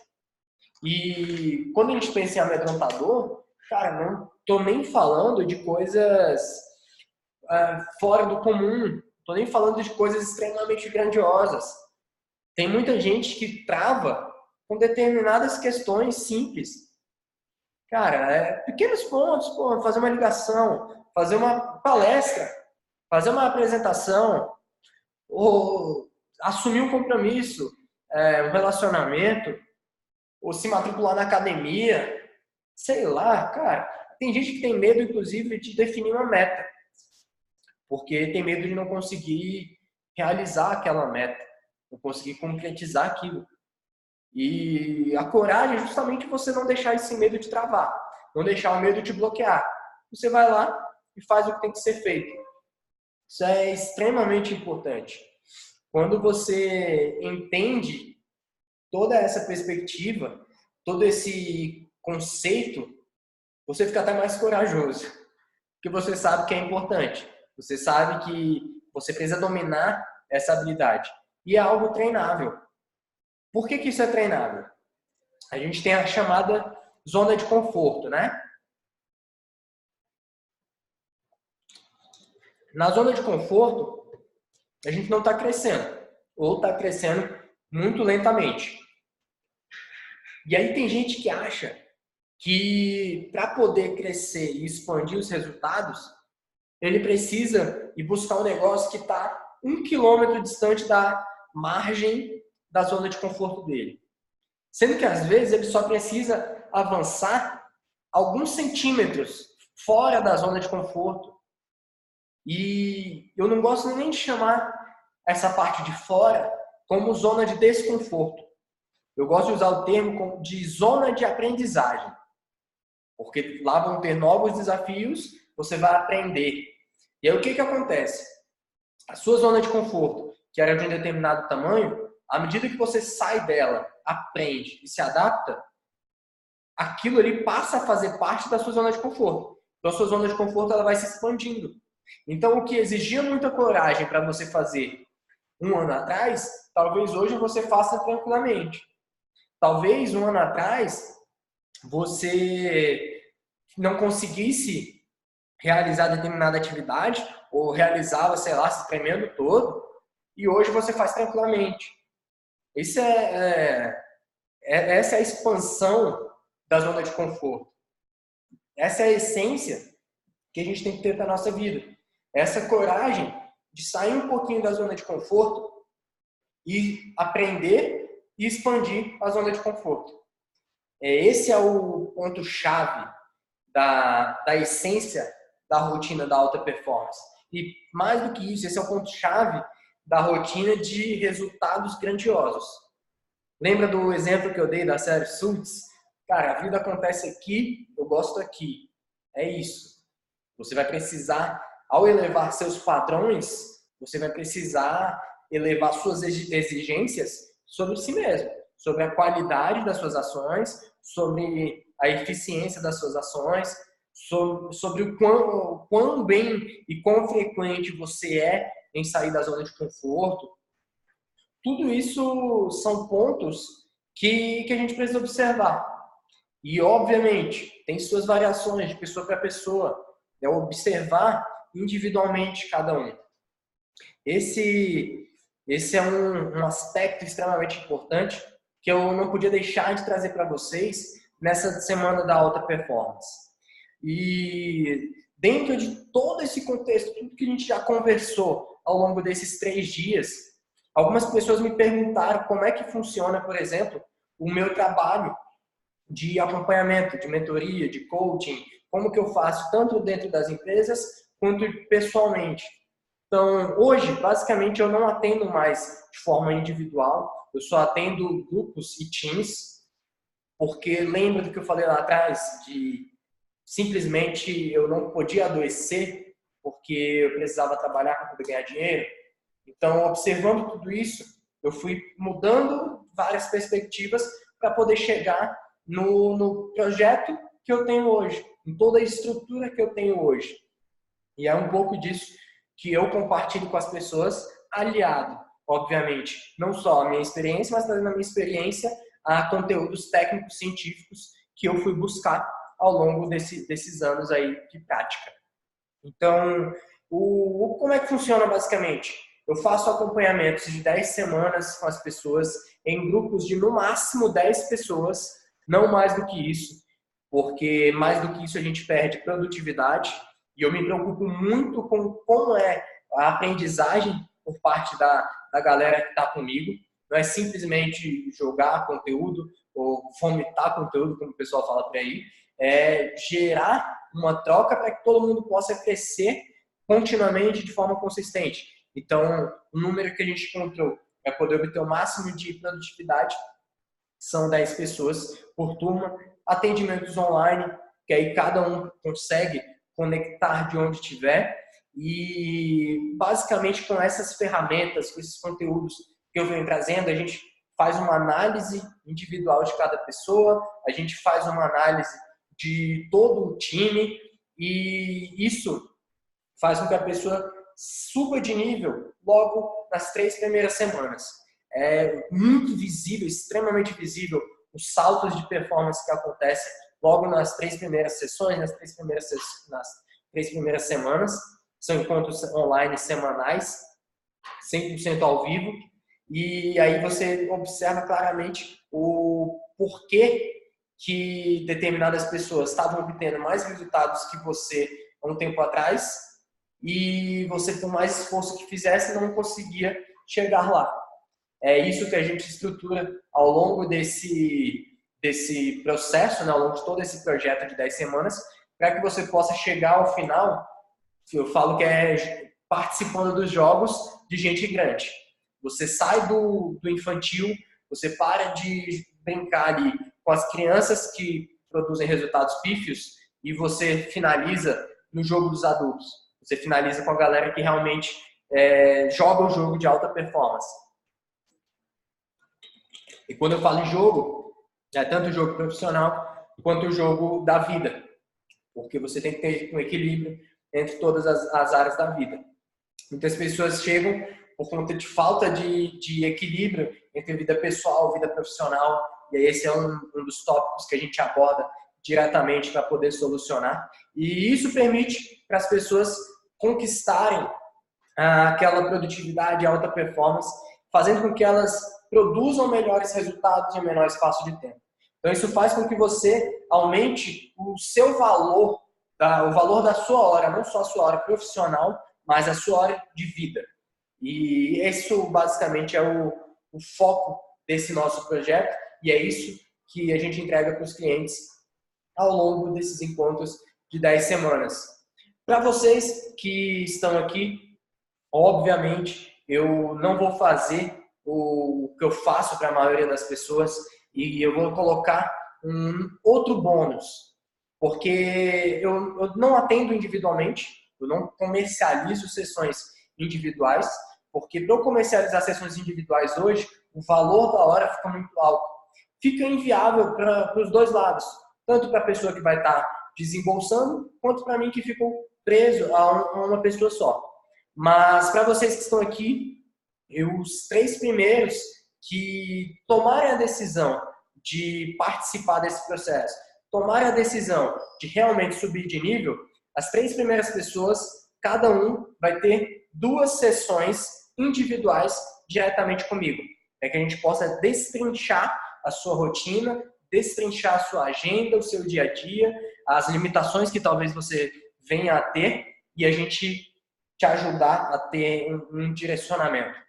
E quando a gente pensa em amedrontador, cara, não tô nem falando de coisas fora do comum, tô nem falando de coisas extremamente grandiosas. Tem muita gente que trava com determinadas questões simples. Cara, pequenos pontos, fazer uma ligação, fazer uma palestra, fazer uma apresentação, ou assumir um compromisso, um relacionamento, ou se matricular na academia, sei lá, cara. Tem gente que tem medo, inclusive, de definir uma meta, porque tem medo de não conseguir realizar aquela meta, não conseguir concretizar aquilo. E a coragem é justamente você não deixar esse medo te travar, não deixar o medo te bloquear. Você vai lá e faz o que tem que ser feito. Isso é extremamente importante. Quando você entende toda essa perspectiva, todo esse conceito, você fica até mais corajoso, porque você sabe que é importante. Você sabe que você precisa dominar essa habilidade. E é algo treinável. Por que isso é treinável? A gente tem a chamada zona de conforto, né? Na zona de conforto, a gente não está crescendo, ou está crescendo muito lentamente. E aí tem gente que acha que para poder crescer e expandir os resultados, ele precisa ir buscar um negócio que está 1 quilômetro distante da margem da zona de conforto dele. Sendo que às vezes ele só precisa avançar alguns centímetros fora da zona de conforto. E eu não gosto nem de chamar essa parte de fora como zona de desconforto. Eu gosto de usar o termo de zona de aprendizagem. Porque lá vão ter novos desafios, você vai aprender. E aí o que acontece? A sua zona de conforto, que era de um determinado tamanho, à medida que você sai dela, aprende e se adapta, aquilo ali passa a fazer parte da sua zona de conforto. Então a sua zona de conforto ela vai se expandindo. Então o que exigia muita coragem para você fazer 1 ano atrás, talvez hoje você faça tranquilamente. Talvez 1 ano atrás você não conseguisse realizar determinada atividade ou realizava, sei lá, se tremendo todo, e hoje você faz tranquilamente. Isso essa é a expansão da zona de conforto. Essa é a essência que a gente tem que ter para a nossa vida. Essa coragem de sair um pouquinho da zona de conforto e aprender e expandir a zona de conforto. Esse é o ponto-chave da essência da rotina da alta performance. E mais do que isso, esse é o ponto-chave da rotina de resultados grandiosos. Lembra do exemplo que eu dei da série Suits? Cara, a vida acontece aqui, eu gosto aqui. É isso. Você vai precisar ao elevar seus padrões, você vai precisar elevar suas exigências sobre si mesmo, sobre a qualidade das suas ações, sobre a eficiência das suas ações, sobre o quão bem e quão frequente você é em sair da zona de conforto. Tudo isso são pontos que a gente precisa observar. E, obviamente, tem suas variações de pessoa para pessoa. É observar individualmente cada um. Esse é um aspecto extremamente importante que eu não podia deixar de trazer para vocês nessa semana da alta performance. E dentro de todo esse contexto, tudo que a gente já conversou ao longo desses 3 dias, algumas pessoas me perguntaram como é que funciona, por exemplo, o meu trabalho de acompanhamento, de mentoria, de coaching, como que eu faço tanto dentro das empresas quanto pessoalmente. Então, hoje, basicamente, eu não atendo mais de forma individual, eu só atendo grupos e teams, porque lembra do que eu falei lá atrás, de simplesmente eu não podia adoecer, porque eu precisava trabalhar para poder ganhar dinheiro. Então, observando tudo isso, eu fui mudando várias perspectivas para poder chegar no projeto que eu tenho hoje, em toda a estrutura que eu tenho hoje. E é um pouco disso que eu compartilho com as pessoas, aliado, obviamente, não só a minha experiência, mas também a minha experiência a conteúdos técnicos científicos que eu fui buscar ao longo desses anos aí de prática. Então, como é que funciona basicamente? Eu faço acompanhamentos de 10 semanas com as pessoas em grupos de no máximo 10 pessoas, não mais do que isso, porque mais do que isso a gente perde produtividade e eu me preocupo muito com como é a aprendizagem por parte da galera que está comigo. Não é simplesmente jogar conteúdo ou vomitar conteúdo, como o pessoal fala por aí, é gerar uma troca para que todo mundo possa crescer continuamente de forma consistente. Então, o número que a gente encontrou é poder obter o máximo de produtividade, são 10 pessoas por turma, atendimentos online, que aí cada um consegue conectar de onde estiver e basicamente com essas ferramentas, com esses conteúdos que eu venho trazendo, a gente faz uma análise individual de cada pessoa, a gente faz uma análise de todo o time e isso faz com que a pessoa suba de nível logo nas 3 primeiras semanas. É muito visível, extremamente visível, os saltos de performance que acontecem logo nas 3 primeiras sessões, nas 3 primeiras semanas. São encontros online semanais, 100% ao vivo. E aí você observa claramente o porquê que determinadas pessoas estavam obtendo mais resultados que você há um tempo atrás e você, por mais esforço que fizesse, não conseguia chegar lá. É isso que a gente estrutura ao longo desse processo, né, ao longo de todo esse projeto de 10 semanas, para que você possa chegar ao final, eu falo que é participando dos jogos de gente grande. Você sai do infantil, você para de brincar ali com as crianças que produzem resultados pífios e você finaliza no jogo dos adultos. Você finaliza com a galera que realmente joga um jogo de alta performance. E quando eu falo em jogo, é tanto o jogo profissional quanto o jogo da vida. Porque você tem que ter um equilíbrio entre todas as áreas da vida. Muitas pessoas chegam por conta de falta de equilíbrio entre vida pessoal e vida profissional. E aí esse é um dos tópicos que a gente aborda diretamente para poder solucionar. E isso permite para as pessoas conquistarem aquela produtividade, alta performance, fazendo com que elas produzam melhores resultados em um menor espaço de tempo. Então isso faz com que você aumente o seu valor, o valor da sua hora, não só a sua hora profissional, mas a sua hora de vida. E isso basicamente é o foco desse nosso projeto e é isso que a gente entrega para os clientes ao longo desses encontros de 10 semanas. Para vocês que estão aqui, obviamente, eu não vou fazer o que eu faço para a maioria das pessoas e eu vou colocar um outro bônus, porque eu não atendo individualmente, Eu não comercializo sessões individuais, porque para eu comercializar sessões individuais hoje, o valor da hora fica muito alto. Fica inviável para os dois lados, tanto para a pessoa que vai estar desembolsando, quanto para mim que ficou preso a uma pessoa só. Mas para vocês que estão aqui, os 3 primeiros que tomarem a decisão de participar desse processo, tomarem a decisão de realmente subir de nível, as 3 primeiras pessoas, cada um vai ter 2 sessões individuais diretamente comigo, para que a gente possa destrinchar a sua rotina, destrinchar a sua agenda, o seu dia a dia, as limitações que talvez você venha a ter e a gente te ajudar a ter um direcionamento.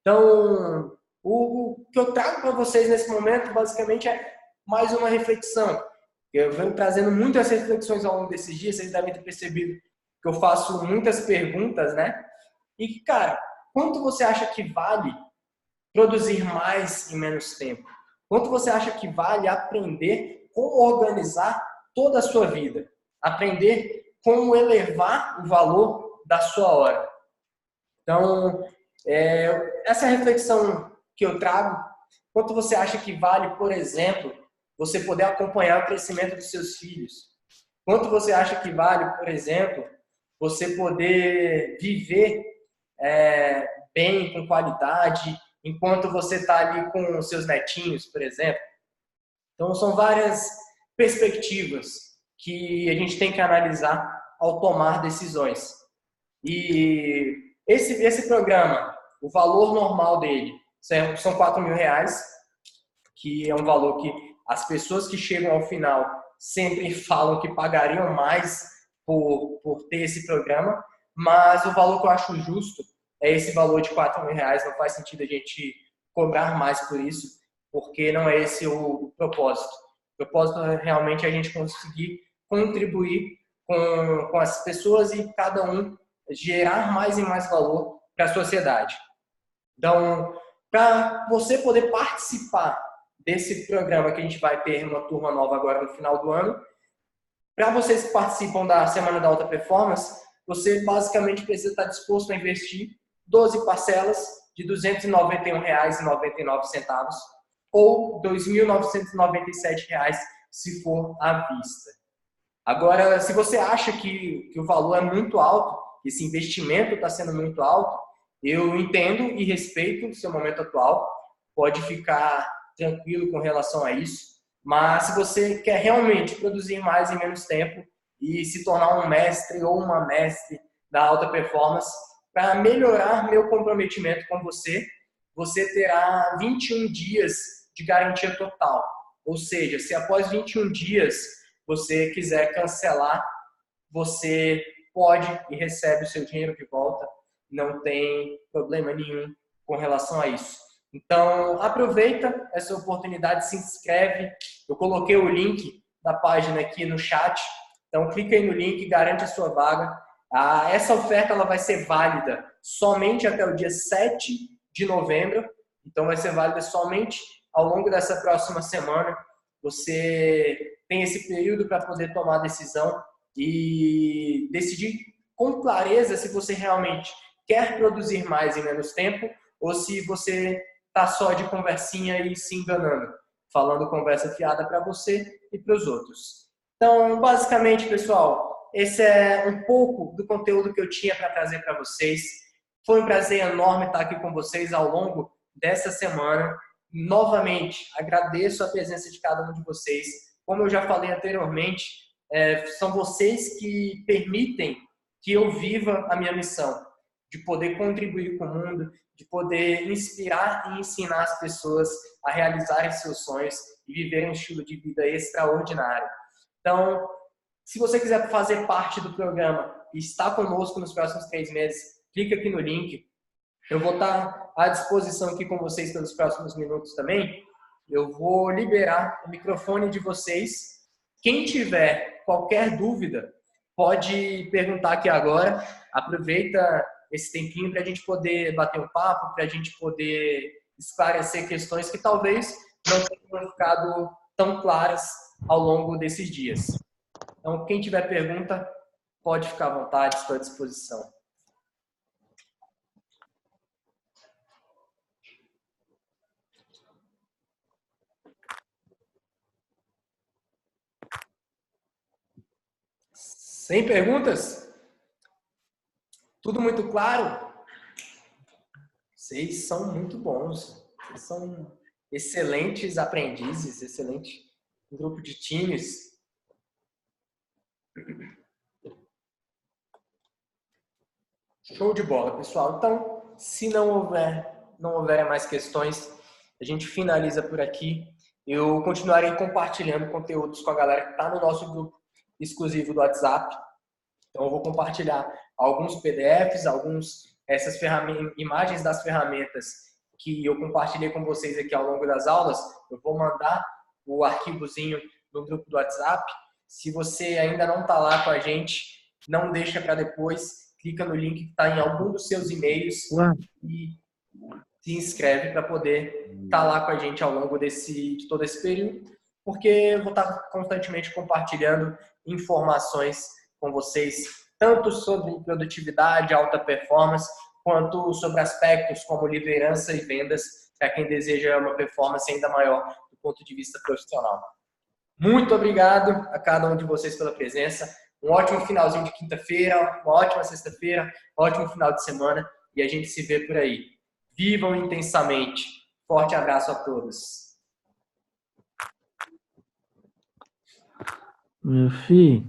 Então, o que eu trago para vocês nesse momento, basicamente, é mais uma reflexão. Eu venho trazendo muitas reflexões ao longo desses dias, vocês devem ter percebido que eu faço muitas perguntas, né? E, cara, quanto você acha que vale produzir mais em menos tempo? Quanto você acha que vale aprender como organizar toda a sua vida? Aprender como elevar o valor da sua hora. Então, essa reflexão que eu trago, quanto você acha que vale, por exemplo, você poder acompanhar o crescimento dos seus filhos? Quanto você acha que vale, por exemplo, você poder viver bem, com qualidade, enquanto você está ali com os seus netinhos, por exemplo? Então, são várias perspectivas que a gente tem que analisar ao tomar decisões. E esse programa, o valor normal dele são R$4.000, que é um valor que as pessoas que chegam ao final sempre falam que pagariam mais por ter esse programa, mas o valor que eu acho justo é esse valor de R$4.000. Não faz sentido a gente cobrar mais por isso, porque não é esse o propósito. O propósito é realmente a gente conseguir contribuir com as pessoas e cada um gerar mais e mais valor para a sociedade. Então, para você poder participar desse programa que a gente vai ter uma turma nova agora no final do ano, para vocês que participam da Semana da Alta Performance, você basicamente precisa estar disposto a investir 12 parcelas de R$291,99 ou R$2.997 se for à vista. Agora, se você acha que o valor é muito alto, esse investimento está sendo muito alto, eu entendo e respeito o seu momento atual, pode ficar tranquilo com relação a isso, mas se você quer realmente produzir mais em menos tempo e se tornar um mestre ou uma mestre da alta performance, para melhorar meu comprometimento com você, você terá 21 dias de garantia total. Ou seja, se após 21 dias você quiser cancelar, você pode e recebe o seu dinheiro de volta. Não tem problema nenhum com relação a isso. Então, aproveita essa oportunidade, se inscreve. Eu coloquei o link da página aqui no chat. Então, clica aí no link e garante a sua vaga. Essa oferta ela vai ser válida somente até o dia 7 de novembro. Então, vai ser válida somente ao longo dessa próxima semana. Você tem esse período para poder tomar a decisão e decidir com clareza se você realmente quer produzir mais em menos tempo ou se você está só de conversinha e se enganando, falando conversa fiada para você e para os outros. Então, basicamente, pessoal, esse é um pouco do conteúdo que eu tinha para trazer para vocês. Foi um prazer enorme estar aqui com vocês ao longo dessa semana. Novamente, agradeço a presença de cada um de vocês. Como eu já falei anteriormente, são vocês que permitem que eu viva a minha missão, de poder contribuir com o mundo, de poder inspirar e ensinar as pessoas a realizarem seus sonhos e viverem um estilo de vida extraordinário. Então, se você quiser fazer parte do programa e estar conosco nos próximos 3 meses, clica aqui no link. Eu vou estar à disposição aqui com vocês pelos próximos minutos também. Eu vou liberar o microfone de vocês. Quem tiver qualquer dúvida, pode perguntar aqui agora. Aproveita esse tempinho para a gente poder bater um papo, para a gente poder esclarecer questões que talvez não tenham ficado tão claras ao longo desses dias. Então, quem tiver pergunta, pode ficar à vontade, estou à disposição. Sem perguntas? Tudo muito claro? Vocês são muito bons. Vocês são excelentes aprendizes, excelente grupo de times. Show de bola, pessoal. Então, se não houver mais questões, a gente finaliza por aqui. Eu continuarei compartilhando conteúdos com a galera que está no nosso grupo exclusivo do WhatsApp. Então, eu vou compartilhar alguns PDFs, essas imagens das ferramentas que eu compartilhei com vocês aqui ao longo das aulas. Eu vou mandar o arquivozinho no grupo do WhatsApp. Se você ainda não está lá com a gente, não deixa para depois. Clica no link que está em algum dos seus e-mails e se inscreve para poder estar lá com a gente ao longo de todo esse período, porque eu vou estar constantemente compartilhando informações com vocês, tanto sobre produtividade, alta performance, quanto sobre aspectos como liderança e vendas, para quem deseja uma performance ainda maior do ponto de vista profissional. Muito obrigado a cada um de vocês pela presença. Um ótimo finalzinho de quinta-feira, uma ótima sexta-feira, um ótimo final de semana e a gente se vê por aí. Vivam intensamente. Forte abraço a todos. Meu filho,